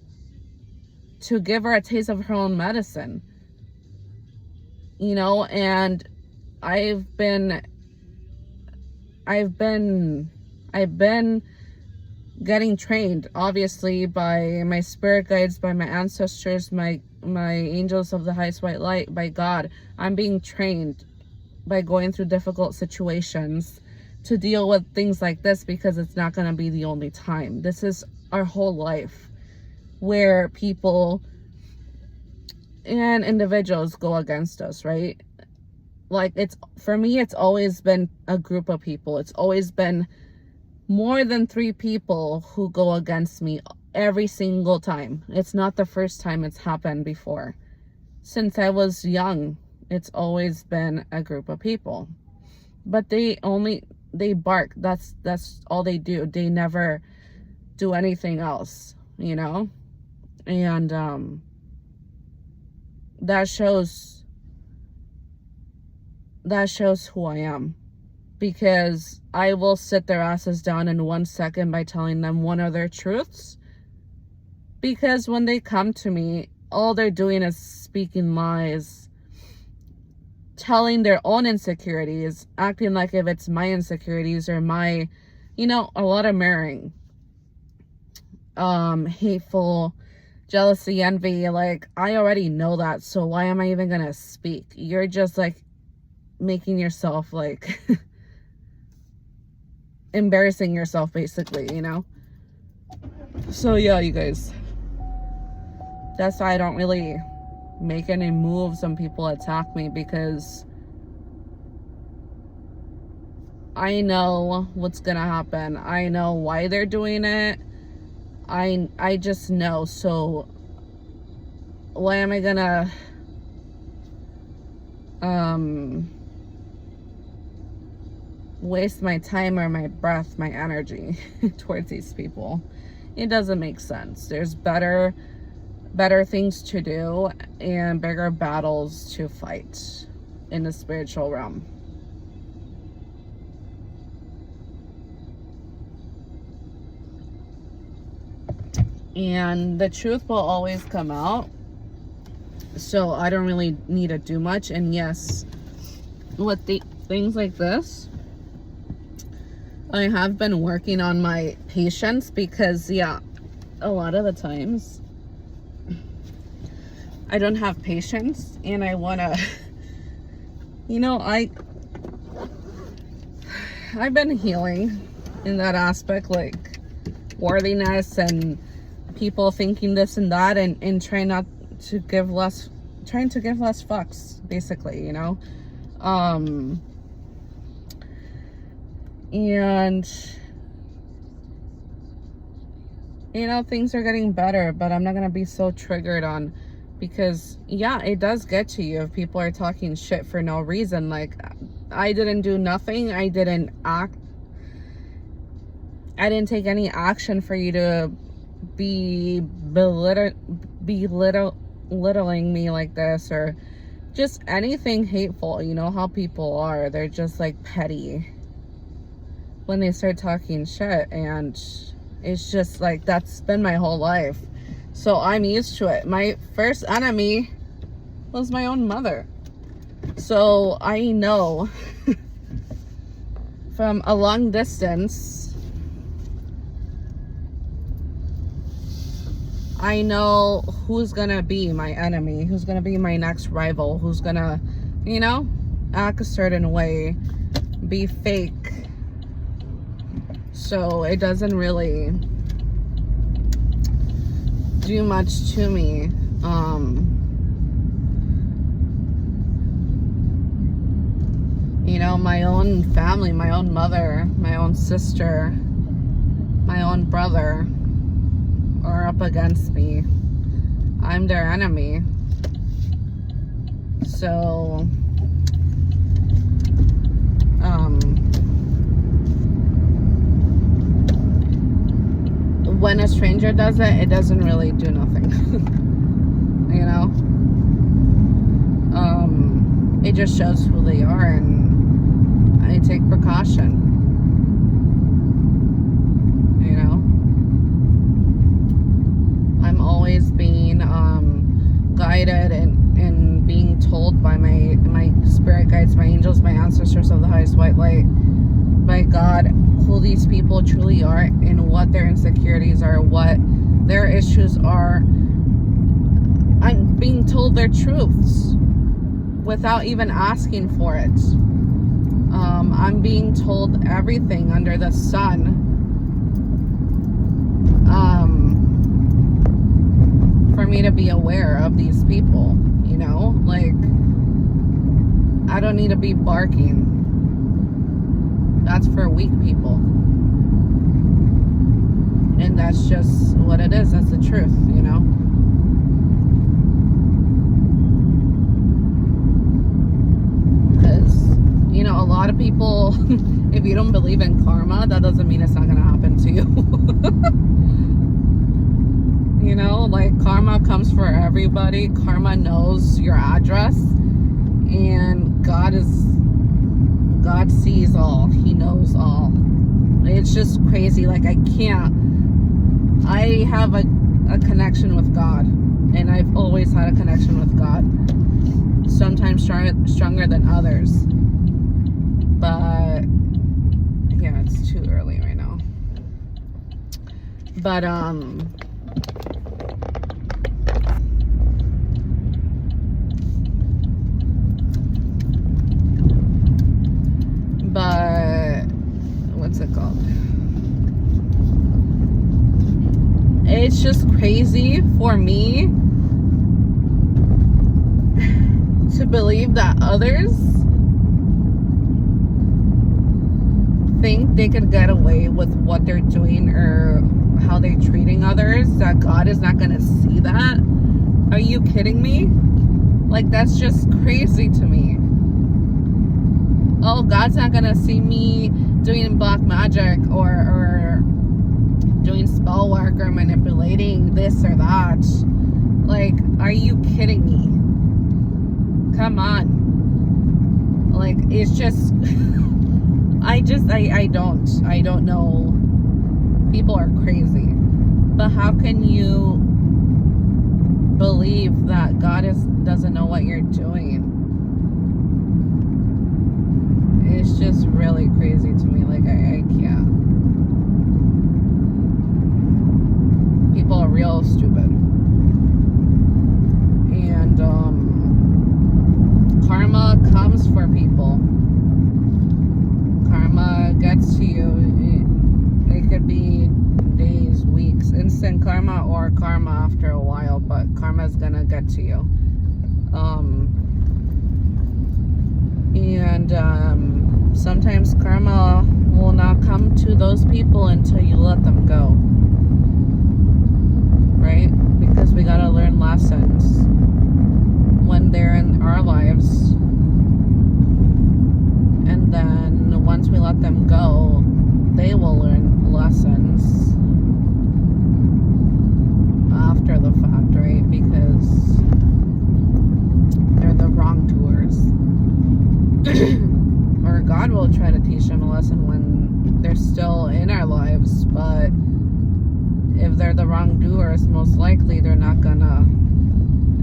to give her a taste of her own medicine, you know. And I've been getting trained, obviously, by my spirit guides, by my ancestors, my angels of the highest white light, by God. I'm being trained by going through difficult situations to deal with things like this, because it's not going to be the only time. This is our whole life, where people and individuals go against us, right? Like, for me, it's always been a group of people. It's always been more than 3 people who go against me every single time. It's not the first time it's happened before. Since I was young, it's always been a group of people. But they bark. That's all they do. They never do anything else, you know? And that shows who I am. Because I will sit their asses down in 1 second by telling them one of their truths. Because when they come to me, all they're doing is speaking lies, telling their own insecurities, acting like if it's my insecurities or my, you know, a lot of mirroring, hateful, jealousy, envy. Like, I already know that, so why am I even gonna speak? You're just like making yourself like embarrassing yourself, basically, you know? So yeah, you guys, that's why I don't really make any moves when people attack me, because I know what's gonna happen. I know why they're doing it. I just know. So why am I gonna waste my time or my breath, my energy towards these people? It doesn't make sense. There's better things to do and bigger battles to fight in the spiritual realm. And the truth will always come out. So I don't really need to do much. And yes, with the things like this, I have been working on my patience, because yeah, a lot of the times I don't have patience, and I want to, you know, I've been healing in that aspect, like worthiness and people thinking this and that, and trying to give less fucks, basically, you know? And you know, things are getting better, but I'm not gonna be so triggered on, because yeah, it does get to you if people are talking shit for no reason. Like, I didn't do nothing. I didn't take any action for you to be belittling me like this, or just anything hateful. You know how people are. They're just like petty when they start talking shit, and it's just like, that's been my whole life. So I'm used to it. My first enemy was my own mother. So I know from a long distance, I know who's gonna be my enemy, who's gonna be my next rival, who's gonna, you know, act a certain way, be fake. So it doesn't really do much to me. You know, my own family, my own mother, my own sister, my own brother are up against me. I'm their enemy. So, when a stranger does it, it doesn't really do nothing. You know? It just shows who they are, and I take precaution. You know? I'm always being guided and being told by my spirit guides, my angels, my ancestors of the highest white light, by God, who these people truly are and what their insecurities are, what their issues are. I'm being told their truths without even asking for it. I'm being told everything under the sun. For me to be aware of these people, you know? Like, I don't need to be barking. That's for weak people. And that's just what it is. That's the truth, you know? Because, you know, a lot of people, if you don't believe in karma, that doesn't mean it's not going to happen to you. You know, like, karma comes for everybody. Karma knows your address. And God sees all. He knows all. It's just crazy. Like, I have a connection with God, and I've always had a connection with God, sometimes stronger than others, but yeah, it's too early right now. But what's it called? It's just crazy for me to believe that others think they could get away with what they're doing or how they're treating others, that God is not going to see that. Are you kidding me? Like, that's just crazy to me. Oh, God's not going to see me doing black magic or doing spell work or manipulating this or that. Like, are you kidding me? Come on. Like, it's just I don't know. People are crazy. But how can you believe that God doesn't know what you're doing? It's just really crazy to me. Like, I can't. People are real stupid. And karma comes for people. Karma gets to you. It could be days, weeks, instant karma, or karma after a while, but karma's gonna get to you. Sometimes karma will not come to those people until you let them go, right? Because we gotta learn lessons when they're in our lives, and then once we let them go, they will learn lessons after the fact, right? Because they're the wrong God will try to teach them a lesson when they're still in our lives, but if they're the wrongdoers, most likely they're not gonna,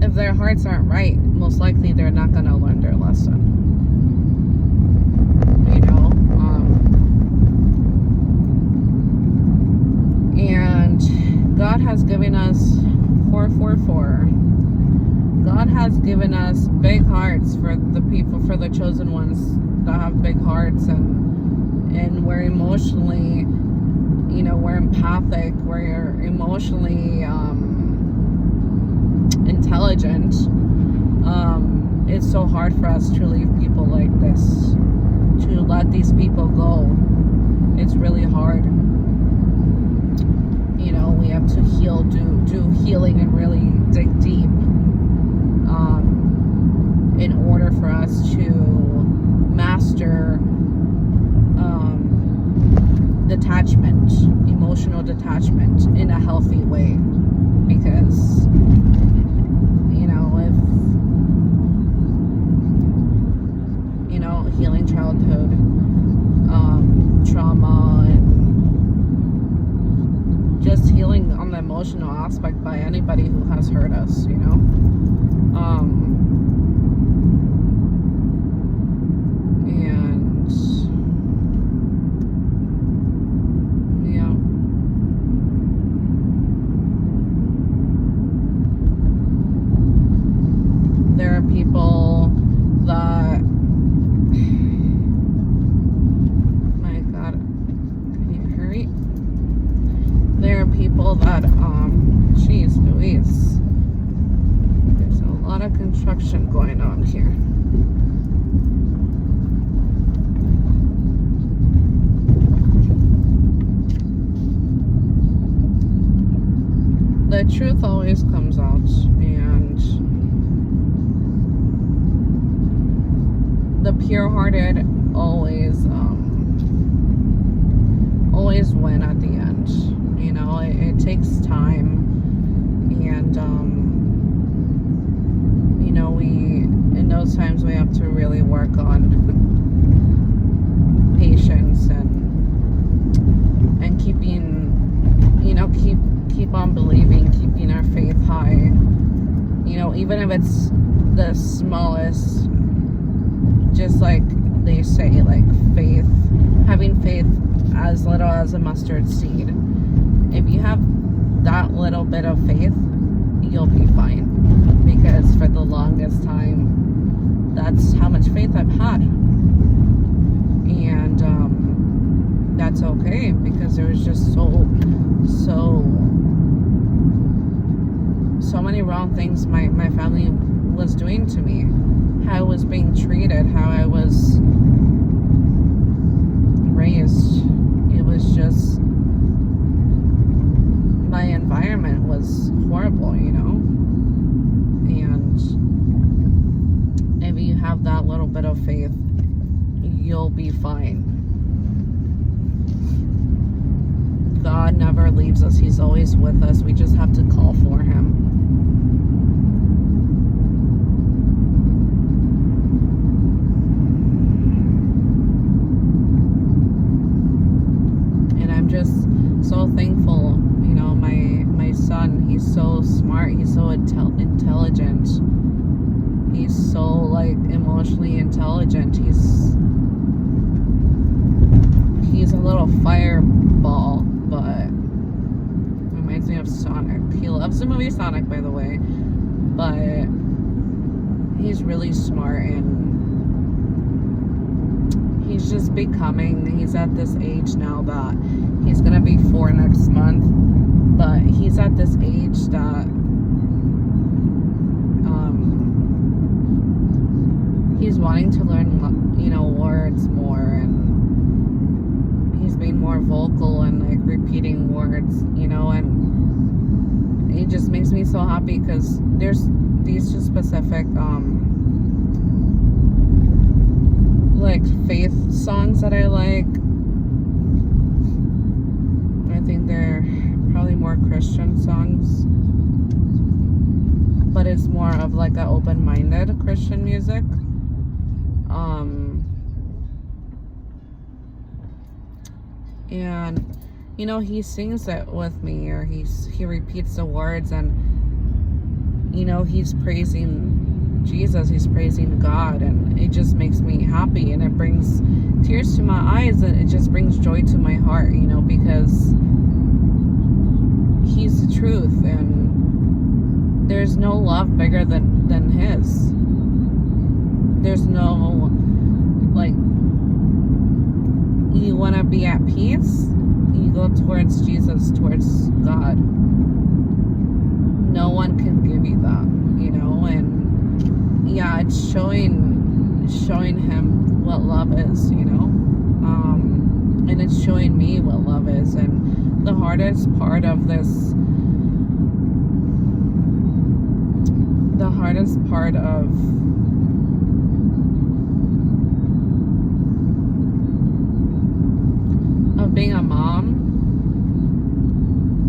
if their hearts aren't right, most likely they're not gonna learn their lesson. You know? And God has given us 444. God has given us big hearts for the people, for the chosen ones that have big hearts, and we're emotionally, you know, we're empathic, we're emotionally intelligent. It's so hard for us to leave people like this, to let these people go. It's really hard. You know, we have to heal, do healing, and really dig deep in order for us to master detachment, emotional detachment in a healthy way. Because, you know, if, you know, healing childhood trauma, and just healing on the emotional aspect by anybody who has hurt us, you know. And yeah, there are people that, my God, can you hurry? There are people that, geez Louise, there's a lot of construction going on here. The truth always comes out, and the pure-hearted always win at the end. You know, it takes time, and you know, in those times we have to really work on patience and keeping, you know, keep on believing, keeping our faith high. You know, even if it's the smallest, just like they say, like faith, having faith as little as a mustard seed. If you have that little bit of faith, you'll be fine. Because for the longest time, that's how much faith I've had. And that's okay, because there was just so many wrong things my family was doing to me. How I was being treated, how I was raised. It was just, my environment was horrible, you know. And if you have that little bit of faith, you'll be fine. God never leaves us. He's always with us. We just have to call for him. And I'm just so thankful. You know, my son, he's so smart. He's so intelligent. He's so, like, emotionally intelligent. He's a little fireball, but reminds me of Sonic. He loves the movie Sonic, by the way, but he's really smart, and he's just becoming, he's at this age now that he's gonna be 4 next month, but he's at this age that he's wanting to learn, you know, words more, and he's being more vocal and, like, repeating words, you know, and it just makes me so happy, because there's these two specific like faith songs that I like. I think they're probably more Christian songs, but it's more of like a open-minded Christian music. And he sings it with me, or he repeats the words, and he's praising Jesus, he's praising God, and it just makes me happy, and it brings tears to my eyes, and it just brings joy to my heart, because he's the truth, and there's no love bigger than his. There's no, like, you want to be at peace, you go towards Jesus, towards God. No one can give you that, and yeah, it's showing him what love is, and it's showing me what love is. And the hardest part of being a mom,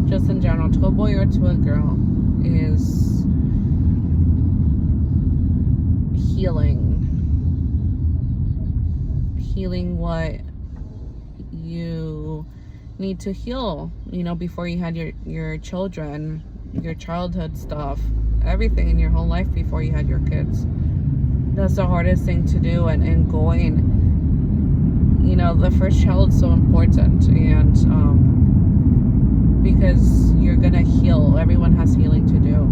just in general, to a boy or to a girl, is healing what you need to heal, before you had your children, your childhood stuff, everything in your whole life before you had your kids. That's the hardest thing to do, and going, the first child is so important, and because you're gonna heal. Everyone has healing to do.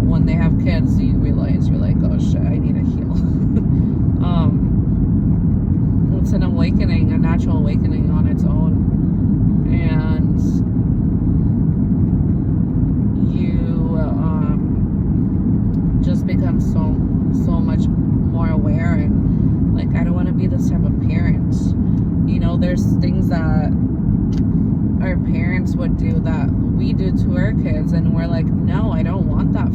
When they have kids, you realize, you're like, oh shit, I need to heal. It's an awakening, a natural awakening on its own, and you just become so much more aware, and like, I don't want to be this type of parent. There's things that our parents would do that we do to our kids, and we're like, no, I don't want that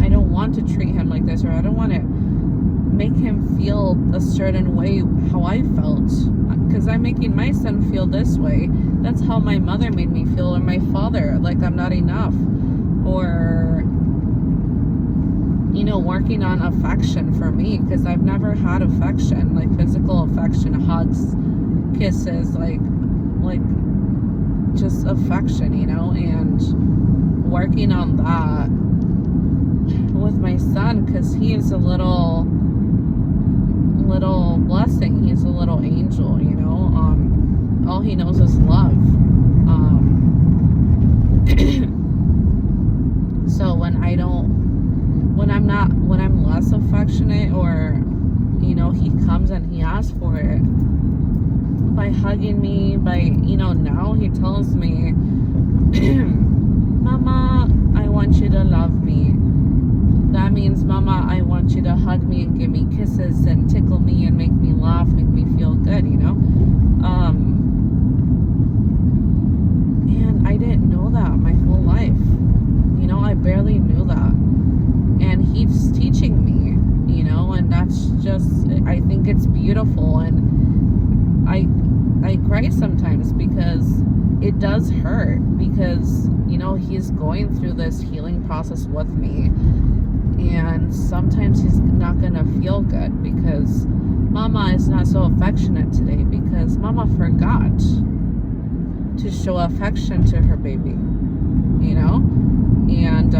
I don't want to treat him like this, or I don't want to make him feel a certain way how I felt, because I'm making my son feel this way. That's how my mother made me feel, or my father, like I'm not enough, or working on affection for me, because I've never had affection, like physical affection, hugs, kisses, like just affection, and working on that with my son, because he is a little blessing. He's a little angel, all he knows is love. So when I'm less affectionate, or he comes and he asks for it by hugging me, by now he tells me, Mama, I want you to love me. That means, Mama, I want you to hug me and give me kisses and tickle me and make me laugh, make me feel good, and I didn't know that my whole life. I barely knew that, and he's teaching me, and that's just, I think it's beautiful. And I cry sometimes, because it does hurt, because he's going through this healing process with me, and sometimes he's not gonna feel good, because Mama is not so affectionate today, because Mama forgot to show affection to her baby, and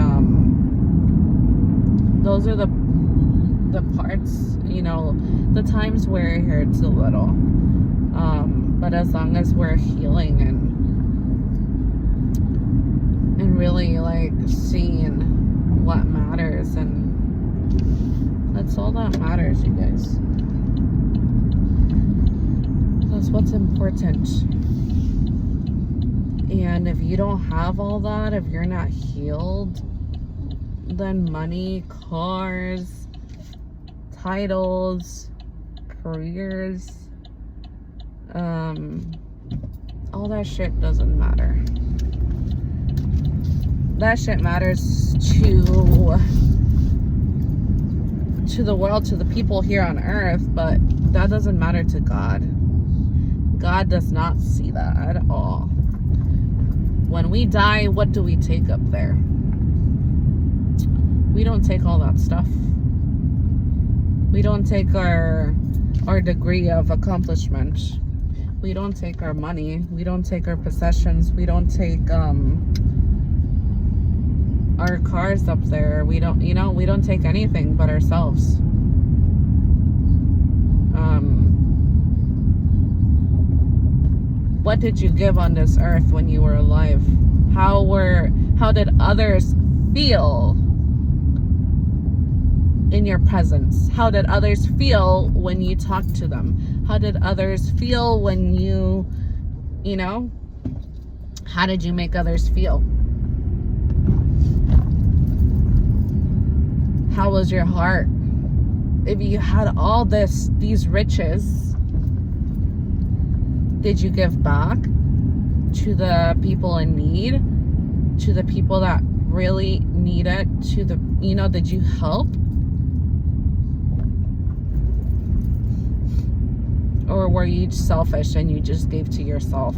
those are the parts, the times where it hurts a little, but as long as we're healing and really like seeing what matters, and that's all that matters, you guys. That's what's important. And if you don't have all that, if you're not healed, then money, cars, titles, careers, all that shit doesn't matter. That shit matters to the world, to the people here on earth, but that doesn't matter to God. God does not see that at all. When we die, what do we take up there? We don't take all that stuff. We don't take our degree of accomplishment. We don't take our money. We don't take our possessions. We don't take our cars up there. We don't, we don't take anything but ourselves. What did you give on this earth when you were alive? How did others feel in your presence? How did others feel when you talked to them? How did others feel when you how did you make others feel? How was your heart? If you had all these riches, did you give back to the people in need? To the people that really need it? Did you help? Or were you selfish and you just gave to yourself?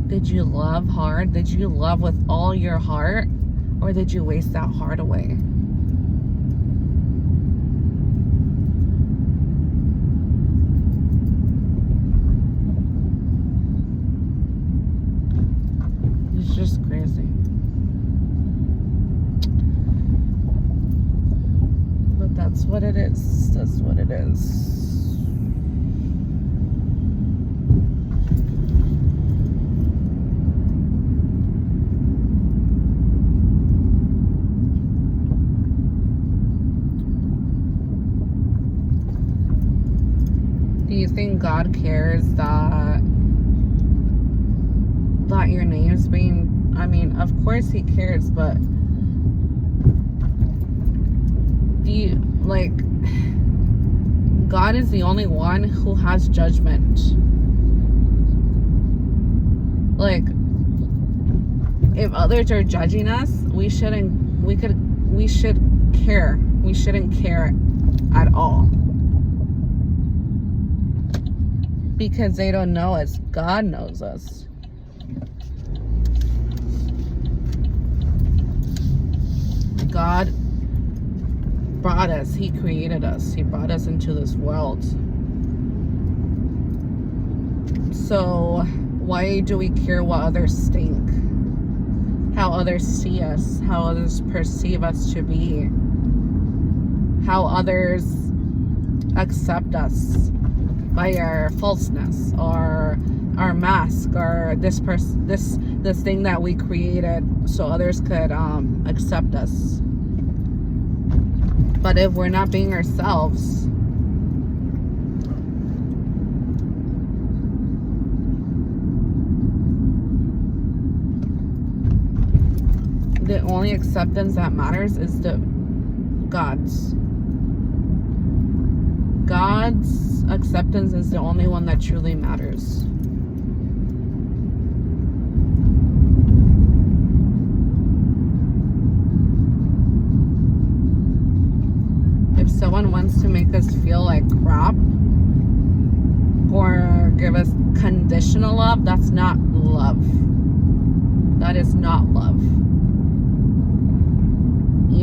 Did you love hard? Did you love with all your heart? Or did you waste that heart away? It's just crazy. But that's what it is. That's what it is. Do you think God cares that your name's being, of course he cares, but God is the only one who has judgment. If others are judging us, we should care. We shouldn't care at all. Because they don't know us. God knows us. God brought us. He created us. He brought us into this world. So why do we care what others think? How others see us? How others perceive us to be? How others accept us by our falseness or our mask or this thing that we created so others could accept us. But if we're not being ourselves, the only acceptance that matters is God's acceptance is the only one that truly matters. If someone wants to make us feel like crap or give us conditional love, that's not love. That is not love.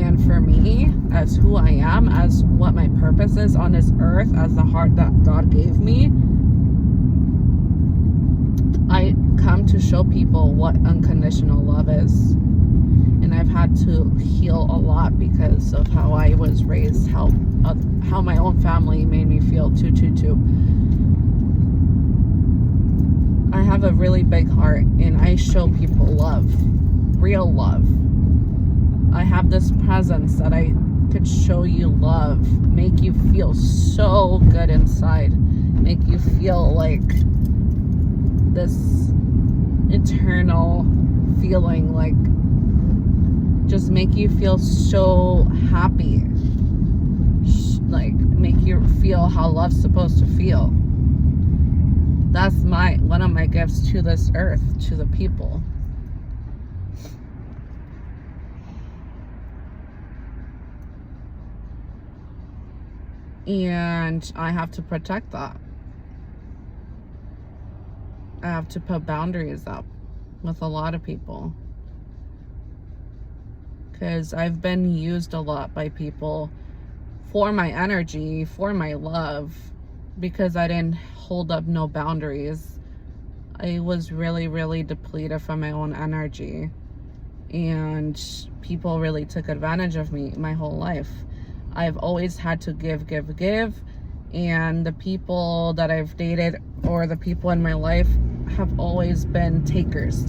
And for me, as who I am, as what my purpose is on this earth, as the heart that God gave me, I come to show people what unconditional love is. And I've had to heal a lot because of how I was raised, how my own family made me feel too. I have a really big heart and I show people love, real love. I have this presence that I could show you love, make you feel so good inside, make you feel like this eternal feeling, like just make you feel so happy, like make you feel how love's supposed to feel. That's one of my gifts to this earth, to the people. And I have to protect that. I have to put boundaries up with a lot of people. Because I've been used a lot by people for my energy, for my love, because I didn't hold up no boundaries. I was really, really depleted from my own energy. And people really took advantage of me my whole life. I've always had to give. And the people that I've dated or the people in my life have always been takers.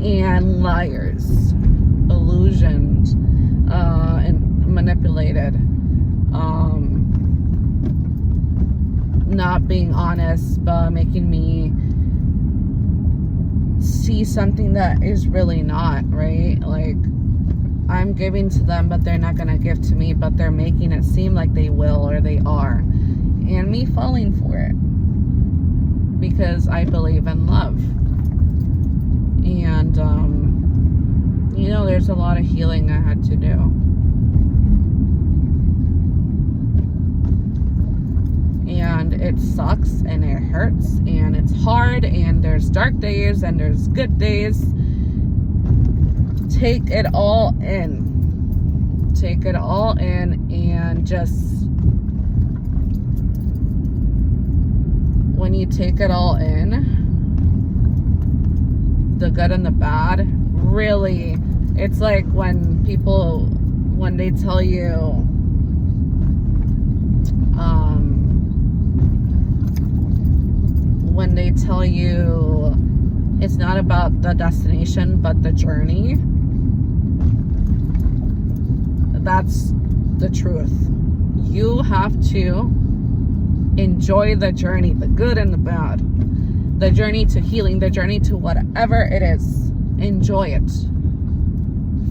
And liars. Illusioned. And manipulated. Not being honest, but making me see something that is really not, right? Like, I'm giving to them, but they're not gonna give to me, but they're making it seem like they will or they are. And me falling for it. Because I believe in love. And, there's a lot of healing I had to do. And it sucks and it hurts and it's hard and there's dark days and there's good days. Take it all in. Take it all in and just, when you take it all in, the good and the bad, really, it's like when people, when they tell you, it's not about the destination but the journey, that's the truth. You have to enjoy the journey, the good and the bad, the journey to healing, the journey to whatever it is. Enjoy it.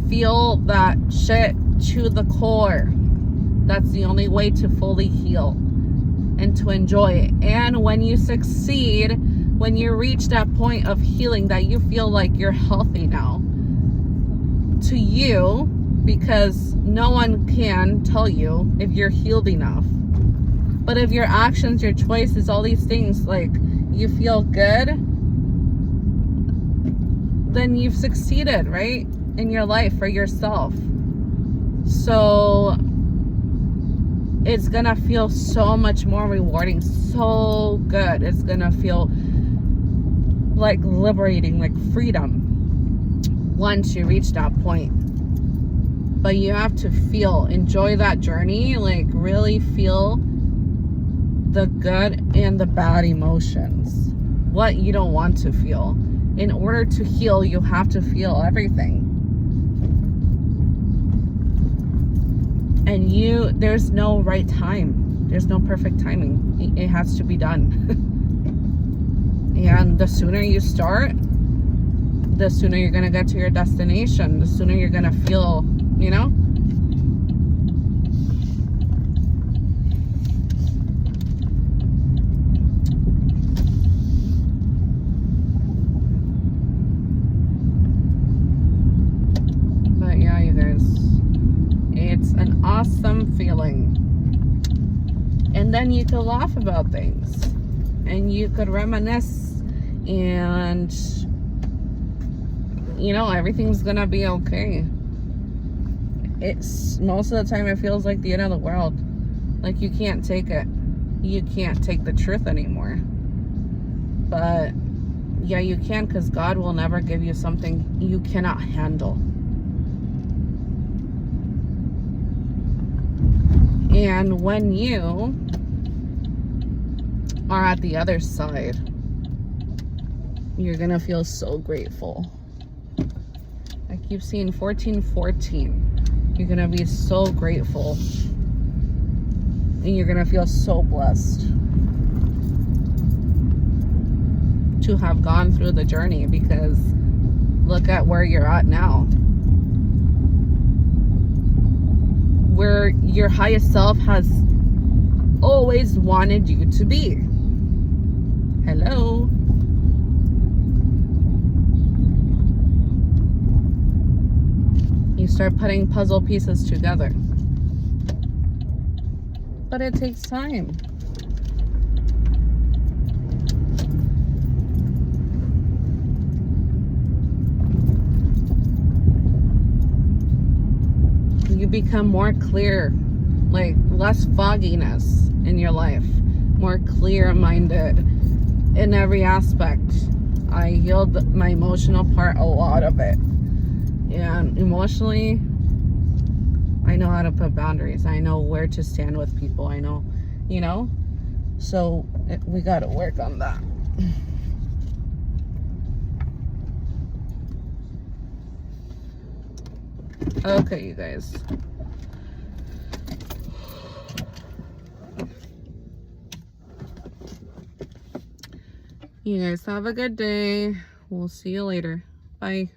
Feel that shit to the core. That's the only way to fully heal and to enjoy it. And when you succeed, when you reach that point of healing that you feel like you're healthy now, to you, because no one can tell you if you're healed enough. But if your actions, your choices, all these things, like, you feel good, then you've succeeded, right? In your life for yourself. So it's gonna feel so much more rewarding, so good. It's gonna feel like liberating, like freedom, once you reach that point. But you have to enjoy that journey, like really feel the good and the bad emotions, what you don't want to feel. In order to heal, you have to feel everything. And there's no right time. There's no perfect timing. It has to be done. And the sooner you start, the sooner you're going to get to your destination. The sooner you're going to feel, But yeah, you guys, it's an awesome feeling. And then you could laugh about things. And you could reminisce. And, everything's gonna be okay. It's, most of the time, it feels like the end of the world. Like, you can't take it. You can't take the truth anymore. But, yeah, you can, because God will never give you something you cannot handle. And when you are at the other side, you're gonna feel so grateful. I keep seeing 1414. You're gonna be so grateful. And you're gonna feel so blessed to have gone through the journey, because look at where you're at now. Where your highest self has always wanted you to be. Hello. You start putting puzzle pieces together. But it takes time. become more clear, like less fogginess in your life, more clear-minded in every aspect. I healed my emotional part, a lot of it. And emotionally, I know how to put boundaries. I know where to stand with people. I know, you know? So we got to work on that. Okay, you guys. You guys have a good day. We'll see you later. Bye.